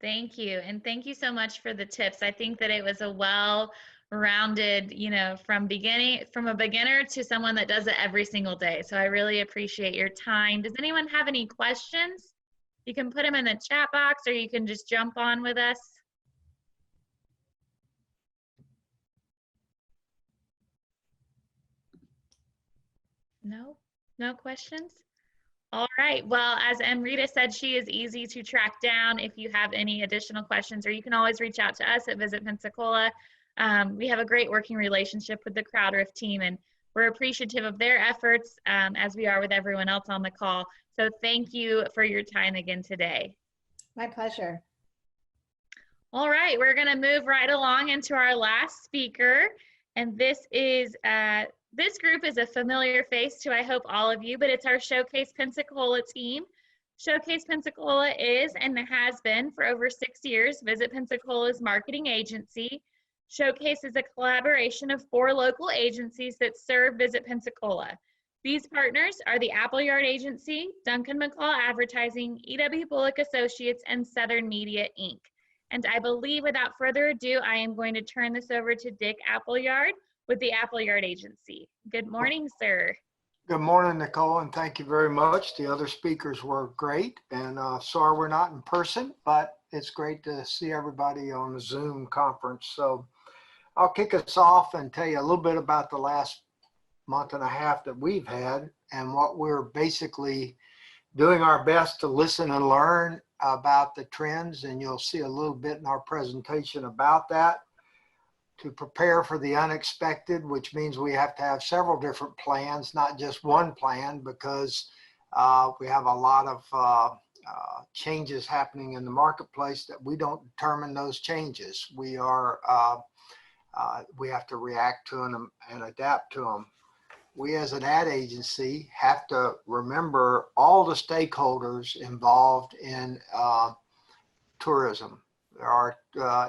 Thank you. And thank you so much for the tips. I think that it was a well-rounded, you know, from a beginner to someone that does it every single day. So I really appreciate your time. Does anyone have any questions? You can put them in the chat box, or you can just jump on with us. No questions? All right. Well, as Amrita said, she is easy to track down if you have any additional questions, or you can always reach out to us at Visit Pensacola. We have a great working relationship with the CrowdRiff team, and we're appreciative of their efforts as we are with everyone else on the call. So thank you for your time again today. My pleasure. All right, we're going to move right along into our last speaker, and this group is a familiar face to, I hope, all of you, but it's our Showcase Pensacola team. Showcase Pensacola is and has been for over 6 years Visit Pensacola's marketing agency. Showcase is a collaboration of 4 local agencies that serve Visit Pensacola. These partners are the Appleyard Agency, Duncan McCall Advertising, E.W. Bullock Associates, and Southern Media, Inc. And I believe without further ado, I am going to turn this over to Dick Appleyard with the Appleyard Agency. Good morning, sir. Good morning, Nicole, and thank you very much. The other speakers were great, and sorry we're not in person, but it's great to see everybody on the Zoom conference. So I'll kick us off and tell you a little bit about the last month and a half that we've had and what we're basically doing our best to listen and learn about the trends, and you'll see a little bit in our presentation about that. To prepare for the unexpected, which means we have to have several different plans, not just one plan, because we have a lot of changes happening in the marketplace that we don't determine those changes. We have to react to them and adapt to them. We as an ad agency have to remember all the stakeholders involved in tourism. There are,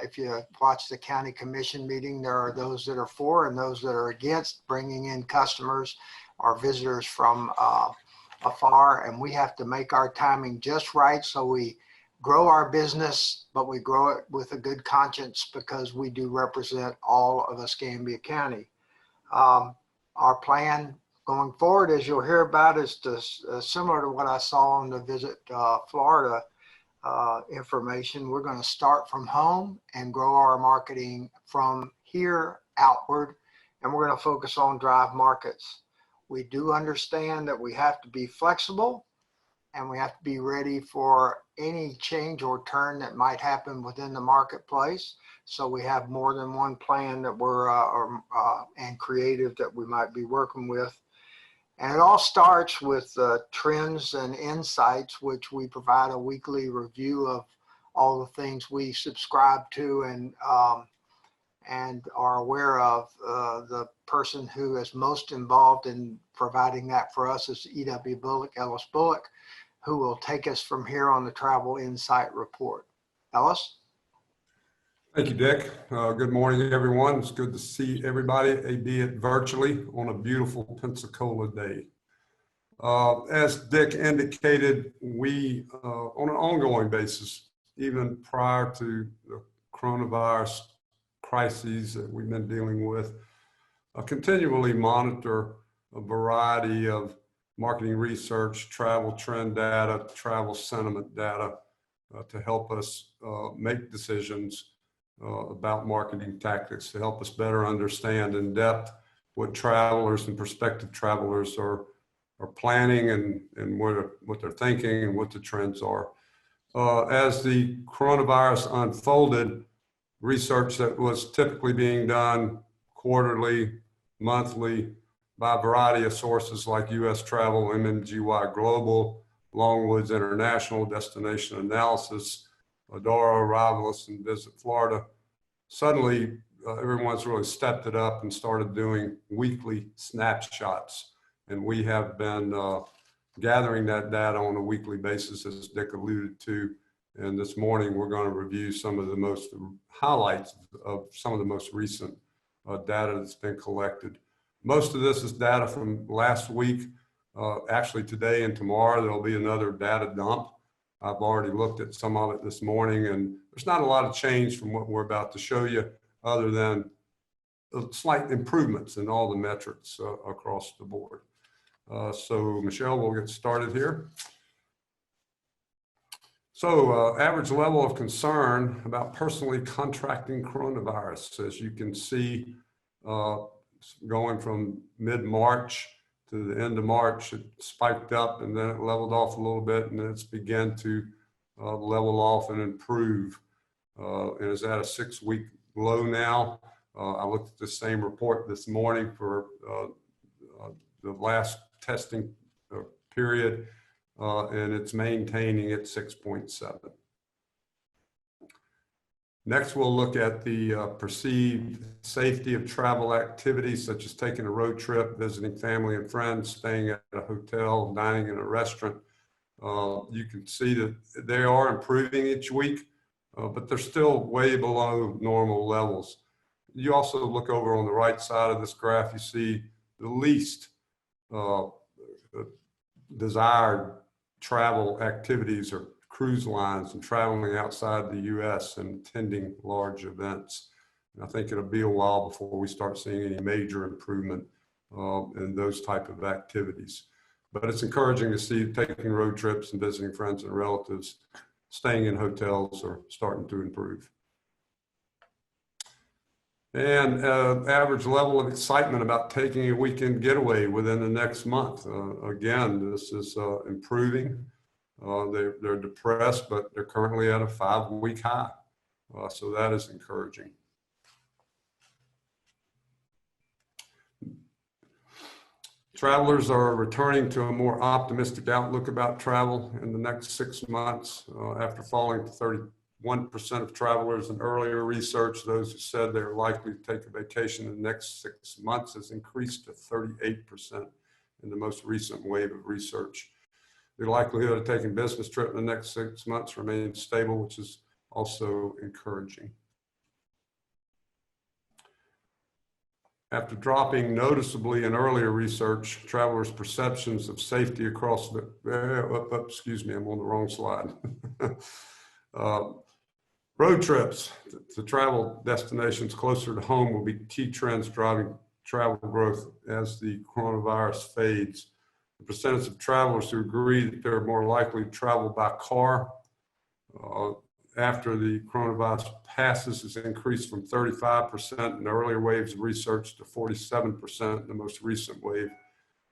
if you watch the county commission meeting, there are those that are for and those that are against bringing in customers or visitors from afar, and we have to make our timing just right so we grow our business, but we grow it with a good conscience because we do represent all of Escambia County. Our plan going forward, as you'll hear about, is similar to what I saw on the Visit Florida information. We're going to start from home and grow our marketing from here outward, and we're going to focus on drive markets. We do understand that we have to be flexible and we have to be ready for any change or turn that might happen within the marketplace. So we have more than one plan that we're and creative that we might be working with. And it all starts with trends and insights, which we provide a weekly review of all the things we subscribe to and are aware of. The person who is most involved in providing that for us is E.W. Bullock, Ellis Bullock, who will take us from here on the Travel Insight Report. Ellis? Thank you, Dick. Good morning, everyone. It's good to see everybody, albeit virtually, on a beautiful Pensacola day. As Dick indicated, we, on an ongoing basis, even prior to the coronavirus crises that we've been dealing with, continually monitor a variety of marketing research, travel trend data, travel sentiment data to help us make decisions about marketing tactics, to help us better understand in depth what travelers and prospective travelers are planning and what they're thinking and what the trends are. As the coronavirus unfolded, research that was typically being done quarterly, monthly, by a variety of sources like US Travel, MMGY Global, Longwoods International, Destination Analysis, Adora, Arrivalist, and Visit Florida. Suddenly, everyone's really stepped it up and started doing weekly snapshots. And we have been gathering that data on a weekly basis, as Dick alluded to. And this morning, we're going to review some of the most highlights of some of the most recent data that's been collected. Most of this is data from last week. Actually, today and tomorrow, there'll be another data dump. I've already looked at some of it this morning, and there's not a lot of change from what we're about to show you, other than slight improvements in all the metrics across the board. So Michelle, we'll get started here. So average level of concern about personally contracting coronavirus, as you can see, going from mid-March to the end of March, it spiked up and then it leveled off a little bit, and then it's began to level off and improve. And is at a 6-week low now. I looked at the same report this morning for the last testing period, and it's maintaining at 6.7. Next, we'll look at the perceived safety of travel activities, such as taking a road trip, visiting family and friends, staying at a hotel, dining in a restaurant. You can see that they are improving each week, but they're still way below normal levels. You also look over on the right side of this graph, you see the least desired travel activities are cruise lines and traveling outside the US and attending large events. And I think it'll be a while before we start seeing any major improvement in those type of activities. But it's encouraging to see taking road trips and visiting friends and relatives, staying in hotels are starting to improve. And average level of excitement about taking a weekend getaway within the next month. Again, this is improving. They're depressed, but they're currently at a 5-week high. So that is encouraging. Travelers are returning to a more optimistic outlook about travel in the next 6 months after falling to 31% of travelers in earlier research. Those who said they were likely to take a vacation in the next 6 months has increased to 38% in the most recent wave of research. The likelihood of taking a business trip in the next 6 months remains stable, which is also encouraging. After dropping noticeably in earlier research, travelers' perceptions of safety across the, excuse me, I'm on the wrong slide. Road trips to travel destinations closer to home will be key trends driving travel growth as the coronavirus fades. The percentage of travelers who agree that they're more likely to travel by car after the coronavirus passes has increased from 35% in earlier waves of research to 47% in the most recent wave.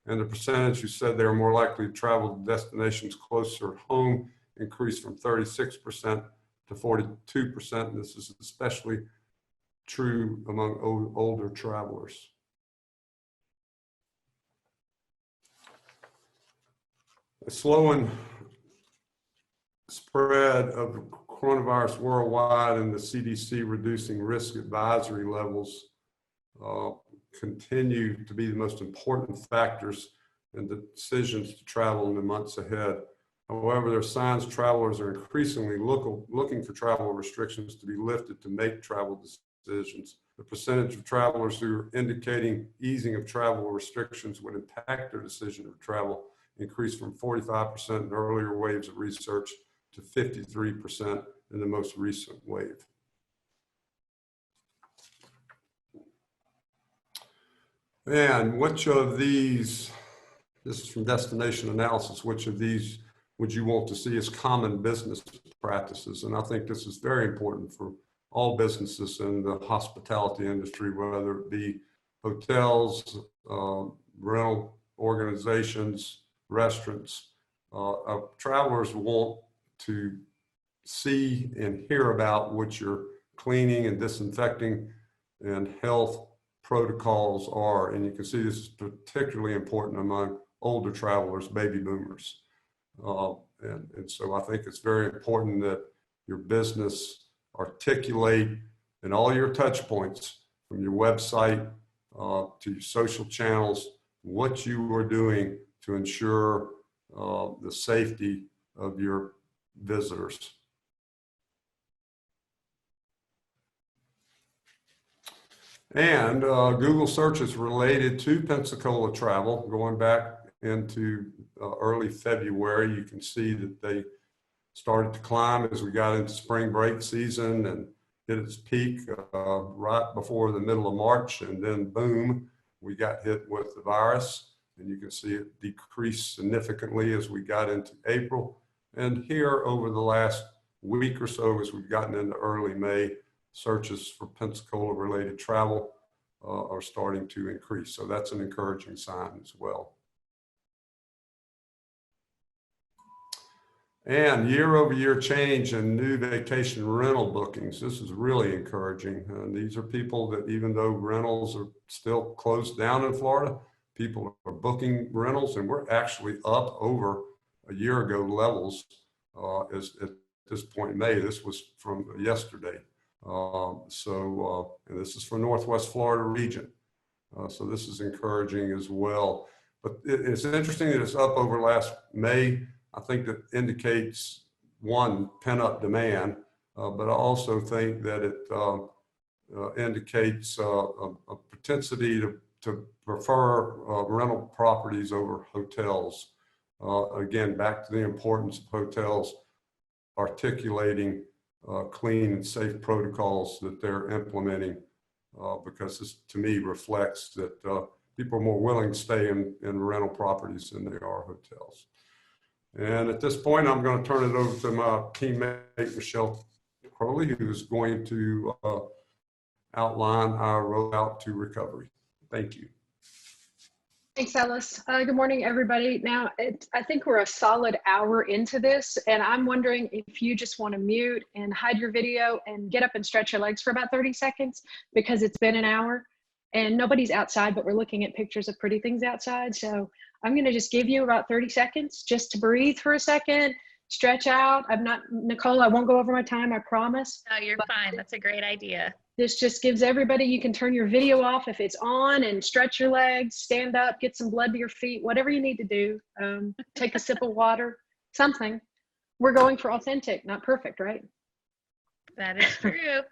And the percentage who said they were more likely to travel to destinations closer home increased from 36% to 42%. And this is especially true among older travelers. A slowing spread of coronavirus worldwide and the CDC reducing risk advisory levels continue to be the most important factors in the decisions to travel in the months ahead. However, there are signs travelers are increasingly looking for travel restrictions to be lifted to make travel decisions. The percentage of travelers who are indicating easing of travel restrictions would impact their decision to travel increased from 45% in earlier waves of research to 53% in the most recent wave. And which of these, this is from Destination Analysis, which of these would you want to see as common business practices? And I think this is very important for all businesses in the hospitality industry, whether it be hotels, rental organizations, restaurants. Travelers want to see and hear about what your cleaning and disinfecting and health protocols are. And you can see this is particularly important among older travelers, baby boomers. And so I think it's very important that your business articulate in all your touch points, from your website to your social channels, what you are doing to ensure the safety of your visitors. And Google searches related to Pensacola travel, going back into early February, you can see that they started to climb as we got into spring break season and hit its peak right before the middle of March. And then boom, we got hit with the virus. And you can see it decreased significantly as we got into April. And here over the last week or so, as we've gotten into early May, searches for Pensacola related travel are starting to increase. So that's an encouraging sign as well. And year-over-year change in new vacation rental bookings. This is really encouraging. These are people that, even though rentals are still closed down in Florida, people are booking rentals, and we're actually up over a year ago levels at this point in May. This was from yesterday. And this is for Northwest Florida region. So this is encouraging as well. But it's interesting that it's up over last May. I think that indicates, one, pent-up demand, but I also think that it indicates a propensity to prefer rental properties over hotels. Again, back to the importance of hotels articulating clean and safe protocols that they're implementing, because this, to me, reflects that people are more willing to stay in rental properties than they are hotels. And at this point, I'm going to turn it over to my teammate, Michelle Crowley, who is going to outline our rollout to recovery. Thank you. Thanks, Alice. Good morning, everybody. Now, I think we're a solid hour into this, and I'm wondering if you just want to mute and hide your video and get up and stretch your legs for about 30 seconds, because it's been an hour and nobody's outside, but we're looking at pictures of pretty things outside. So I'm going to just give you about 30 seconds just to breathe for a second, stretch out. I'm not, Nicole, I won't go over my time, I promise. No, you're fine. That's a great idea. This just gives everybody, you can turn your video off if it's on and stretch your legs, stand up, get some blood to your feet, whatever you need to do. Take a sip of water, something. We're going for authentic, not perfect, right? That is true.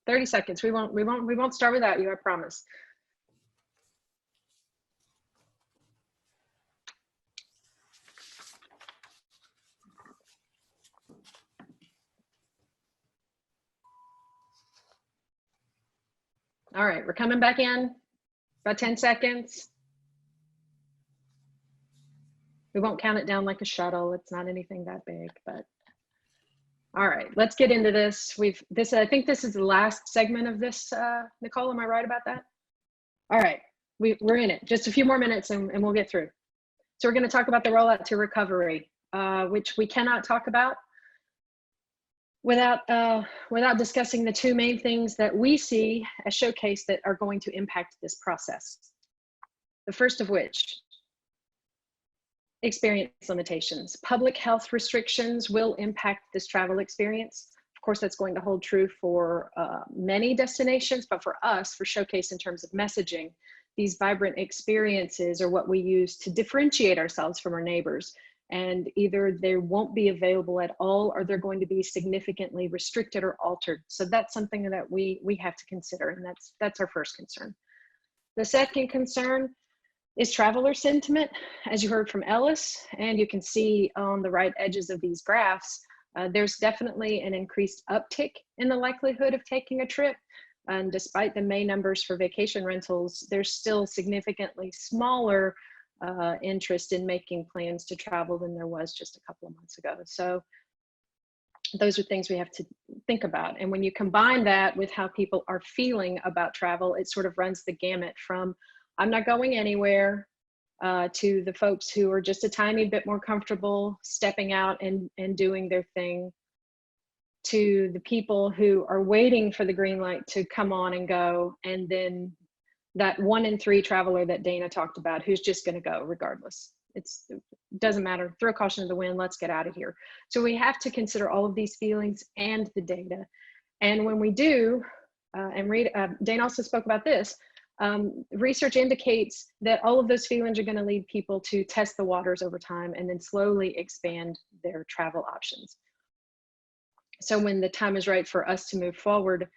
30 seconds. We won't start without you, I promise. All right, we're coming back in, about 10 seconds. We won't count it down like a shuttle. It's not anything that big, but all right, let's get into this. I think this is the last segment of this, Nicole, am I right about that? All right, we're in it. Just a few more minutes and we'll get through. So we're gonna talk about the rollout to recovery, which we cannot talk about without discussing the two main things that we see as showcase that are going to impact this process. The first of which, experience limitations. Public health restrictions will impact this travel experience. Of course, that's going to hold true for many destinations, but for us, for Showcase in terms of messaging, these vibrant experiences are what we use to differentiate ourselves from our neighbors. and either they won't be available at all or they're going to be significantly restricted or altered. So that's something that we have to consider, and that's our first concern. The second concern is traveler sentiment, as you heard from Ellis, and you can see on the right edges of these graphs, there's definitely an increased uptick in the likelihood of taking a trip. And despite the May numbers for vacation rentals, there's still significantly smaller interest in making plans to travel than there was just a couple of months ago. So those are things we have to think about. And when you combine that with how people are feeling about travel, it sort of runs the gamut from I'm not going anywhere to the folks who are just a tiny bit more comfortable stepping out and doing their thing, to the people who are waiting for the green light to come on and go, and then that 1 in 3 traveler that Dana talked about who's just going to go regardless. It doesn't matter, throw caution to the wind, let's get out of here. So we have to consider all of these feelings and the data. And when we do, and Dana also spoke about this, research indicates that all of those feelings are going to lead people to test the waters over time and then slowly expand their travel options. So when the time is right for us to move forward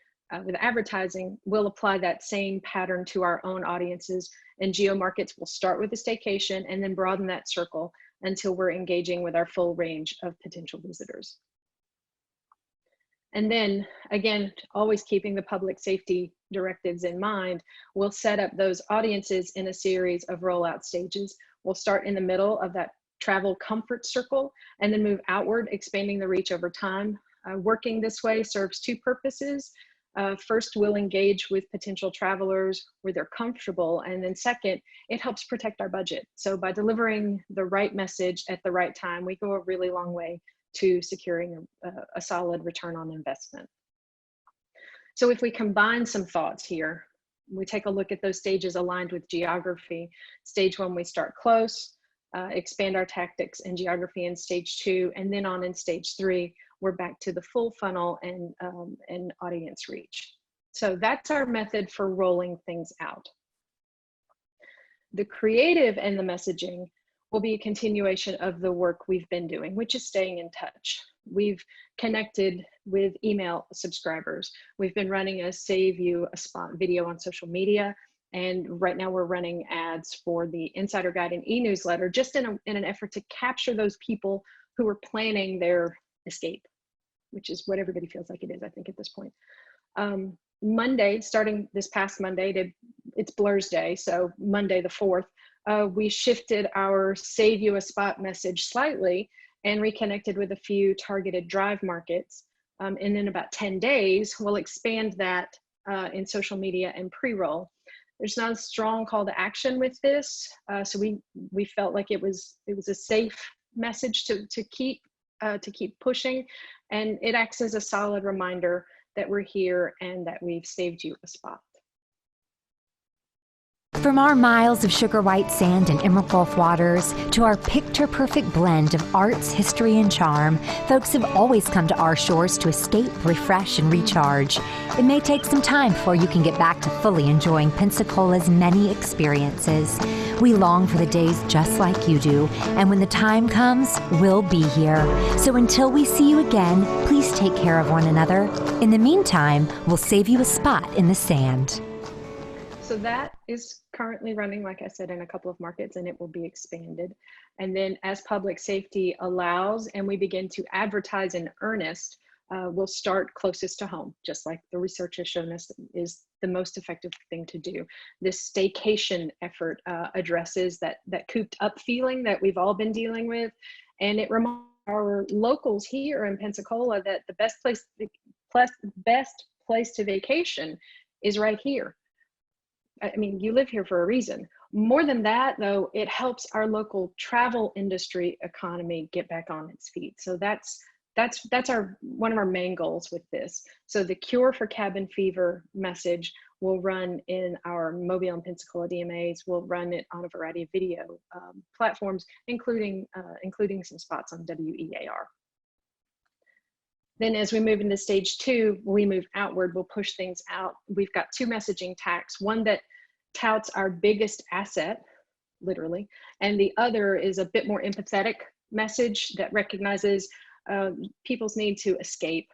with advertising, we'll apply that same pattern to our own audiences, and geo-markets will start with a staycation and then broaden that circle until we're engaging with our full range of potential visitors. And then again, always keeping the public safety directives in mind, we'll set up those audiences in a series of rollout stages. We'll start in the middle of that travel comfort circle and then move outward, expanding the reach over time. Working this way serves 2 purposes. First, we'll engage with potential travelers where they're comfortable. And then second, it helps protect our budget. So by delivering the right message at the right time, we go a really long way to securing a solid return on investment. So if we combine some thoughts here, we take a look at those stages aligned with geography. Stage 1, we start close, expand our tactics and geography in stage 2, and then on in stage 3, we're back to the full funnel and audience reach. So that's our method for rolling things out. The creative and the messaging will be a continuation of the work we've been doing, which is staying in touch. We've connected with email subscribers. We've been running a Save You a Spot video on social media. And right now we're running ads for the Insider Guide and e-newsletter, just in an effort to capture those people who are planning their escape, which is what everybody feels like it is, I think, at this point. Monday, starting this past Monday, it's Blur's Day, so Monday the 4th, we shifted our Save You a Spot message slightly and reconnected with a few targeted drive markets. And in about 10 days, we'll expand that in social media and pre-roll. There's not a strong call to action with this, so we felt like it was a safe message to keep pushing, and it acts as a solid reminder that we're here and that we've saved you a spot. From our miles of sugar white sand and emerald Gulf waters to our picture-perfect blend of arts, history, and charm, folks have always come to our shores to escape, refresh, and recharge. It may take some time before you can get back to fully enjoying Pensacola's many experiences. We long for the days just like you do, and when the time comes, we'll be here. So until we see you again, please take care of one another. In the meantime, we'll save you a spot in the sand. So that is currently running, like I said, in a couple of markets, and it will be expanded. And then as public safety allows and we begin to advertise in earnest, we'll start closest to home, just like the research has shown us is the most effective thing to do. This staycation effort addresses that cooped up feeling that we've all been dealing with. And it reminds our locals here in Pensacola that the best place to vacation is right here. I mean, you live here for a reason. More than that, though, it helps our local travel industry economy get back on its feet. So that's one of our main goals with this. So the Cure for Cabin Fever message will run in our Mobile and Pensacola DMAs. We'll run it on a variety of video platforms, including some spots on WEAR. Then as we move into stage 2, we move outward, we'll push things out. We've got 2 messaging tacks, one that touts our biggest asset, literally, and the other is a bit more empathetic message that recognizes people's need to escape,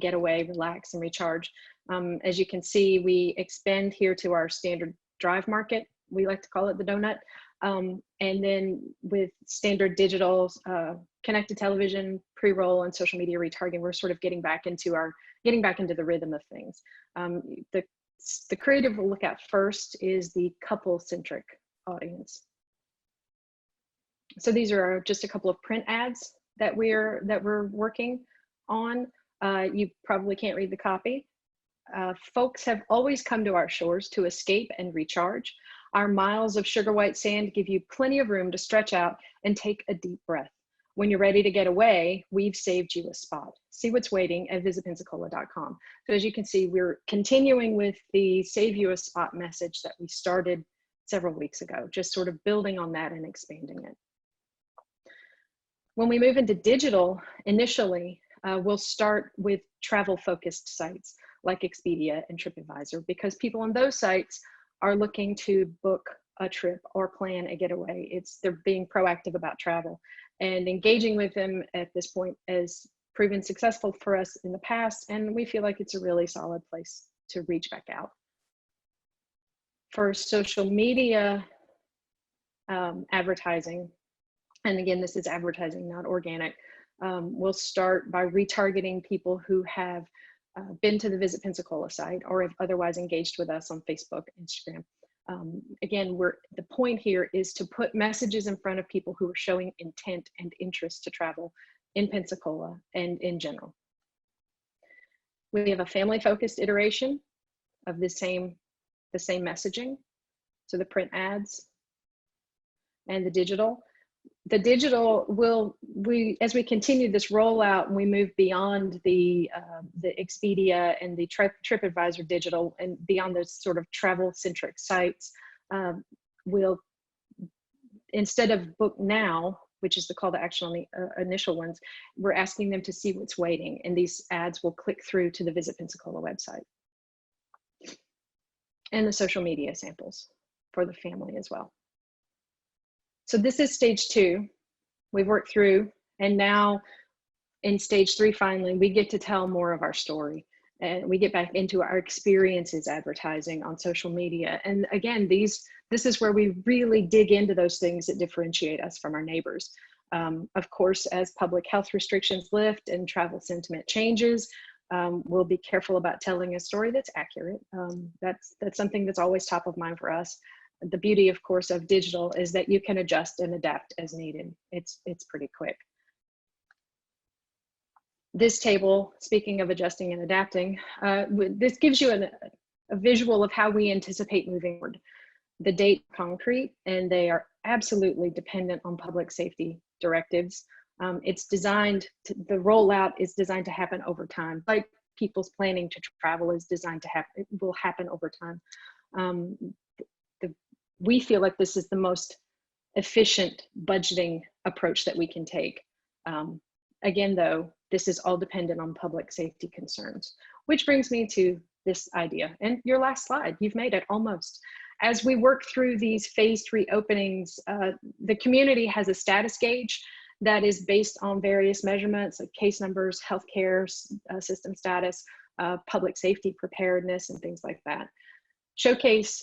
get away, relax, and recharge. As you can see, we expand here to our standard drive market. We like to call it the donut. And then with standard digital, connected television, pre-roll, and social media retargeting, we're sort of getting back into the rhythm of things. The creative we'll look at first is the couple-centric audience. So these are just a couple of print ads that we're working on. You probably can't read the copy. Folks have always come to our shores to escape and recharge. Our miles of sugar white sand give you plenty of room to stretch out and take a deep breath. When you're ready to get away, we've saved you a spot. See what's waiting at visitpensacola.com. So as you can see, we're continuing with the save you a spot message that we started several weeks ago, just sort of building on that and expanding it. When we move into digital, initially, we'll start with travel-focused sites like Expedia and TripAdvisor, because people on those sites are looking to book a trip or plan a getaway. They're being proactive about travel, and engaging with them at this point has proven successful for us in the past, and we feel like it's a really solid place to reach back out. For social media advertising, and again, this is advertising, not organic, we'll start by retargeting people who have been to the Visit Pensacola site or have otherwise engaged with us on Facebook, Instagram. Again, the point here is to put messages in front of people who are showing intent and interest to travel in Pensacola and in general. We have a family-focused iteration of the same messaging. So the print ads and the digital. The digital as we continue this rollout and we move beyond the Expedia and the TripAdvisor digital and beyond those sort of travel-centric sites, we'll, instead of book now, which is the call to action on the initial ones, we're asking them to see what's waiting, and these ads will click through to the Visit Pensacola website. And the social media samples for the family as well. So this is stage 2. We've worked through, and now in stage 3, finally, we get to tell more of our story, and we get back into our experiences advertising on social media. And again, this is where we really dig into those things that differentiate us from our neighbors. Of course, as public health restrictions lift and travel sentiment changes, we'll be careful about telling a story that's accurate. That's something that's always top of mind for us. The beauty, of course, of digital is that you can adjust and adapt as needed. It's pretty quick. This table, speaking of adjusting and adapting, this gives you a visual of how we anticipate moving forward. The date concrete, and they are absolutely dependent on public safety directives. It's designed to, the rollout is designed to happen over time, like people's planning to travel is designed to happen, it will happen over time. We feel like this is the most efficient budgeting approach that we can take. Again, though, this is all dependent on public safety concerns, which brings me to this idea. And your last slide, you've made it almost. As we work through these phased reopenings, the community has a status gauge that is based on various measurements like case numbers, healthcare system status, public safety preparedness, and things like that. Showcase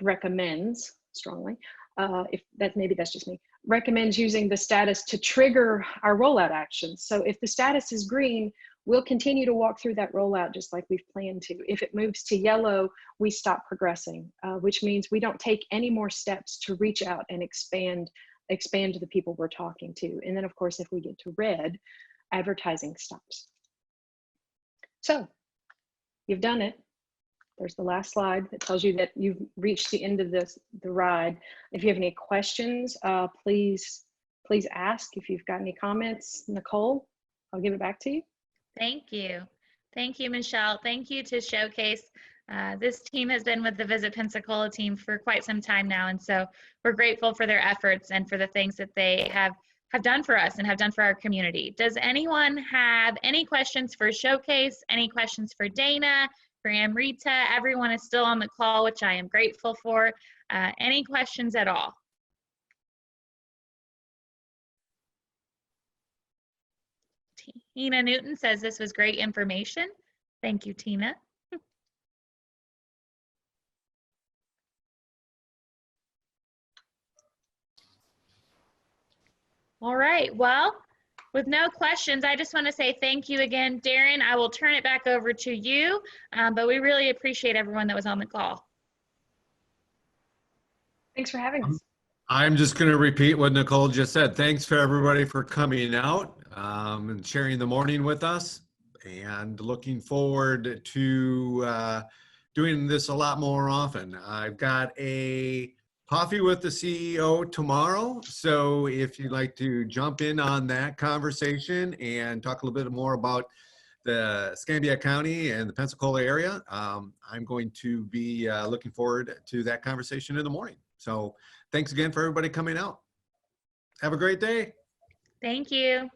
recommends strongly, maybe that's just me, recommends using the status to trigger our rollout actions. So if the status is green, we'll continue to walk through that rollout just like we've planned to. If it moves to yellow, we stop progressing, which means we don't take any more steps to reach out and expand to the people we're talking to. And then of course, if we get to red, advertising stops. So you've done it. There's the last slide that tells you that you've reached the end of the ride. If you have any questions, please ask. If you've got any comments, Nicole, I'll give it back to you. Thank you. Thank you, Michelle. Thank you to Showcase. This team has been with the Visit Pensacola team for quite some time now, and so we're grateful for their efforts and for the things that they have done for us and have done for our community. Does anyone have any questions for Showcase? Any questions for Dana? For Amrita? Everyone is still on the call, which I am grateful for. Any questions at all? Tina Newton says this was great information. Thank you, Tina. All right, well, with no questions, I just want to say thank you again. Darren, I will turn it back over to you, but we really appreciate everyone that was on the call. Thanks for having us. I'm just going to repeat what Nicole just said. Thanks for everybody for coming out and sharing the morning with us, and looking forward to doing this a lot more often. I've got a coffee with the CEO tomorrow, so if you'd like to jump in on that conversation and talk a little bit more about the Escambia County and the Pensacola area, I'm going to be looking forward to that conversation in the morning. So thanks again for everybody coming out. Have a great day. Thank you.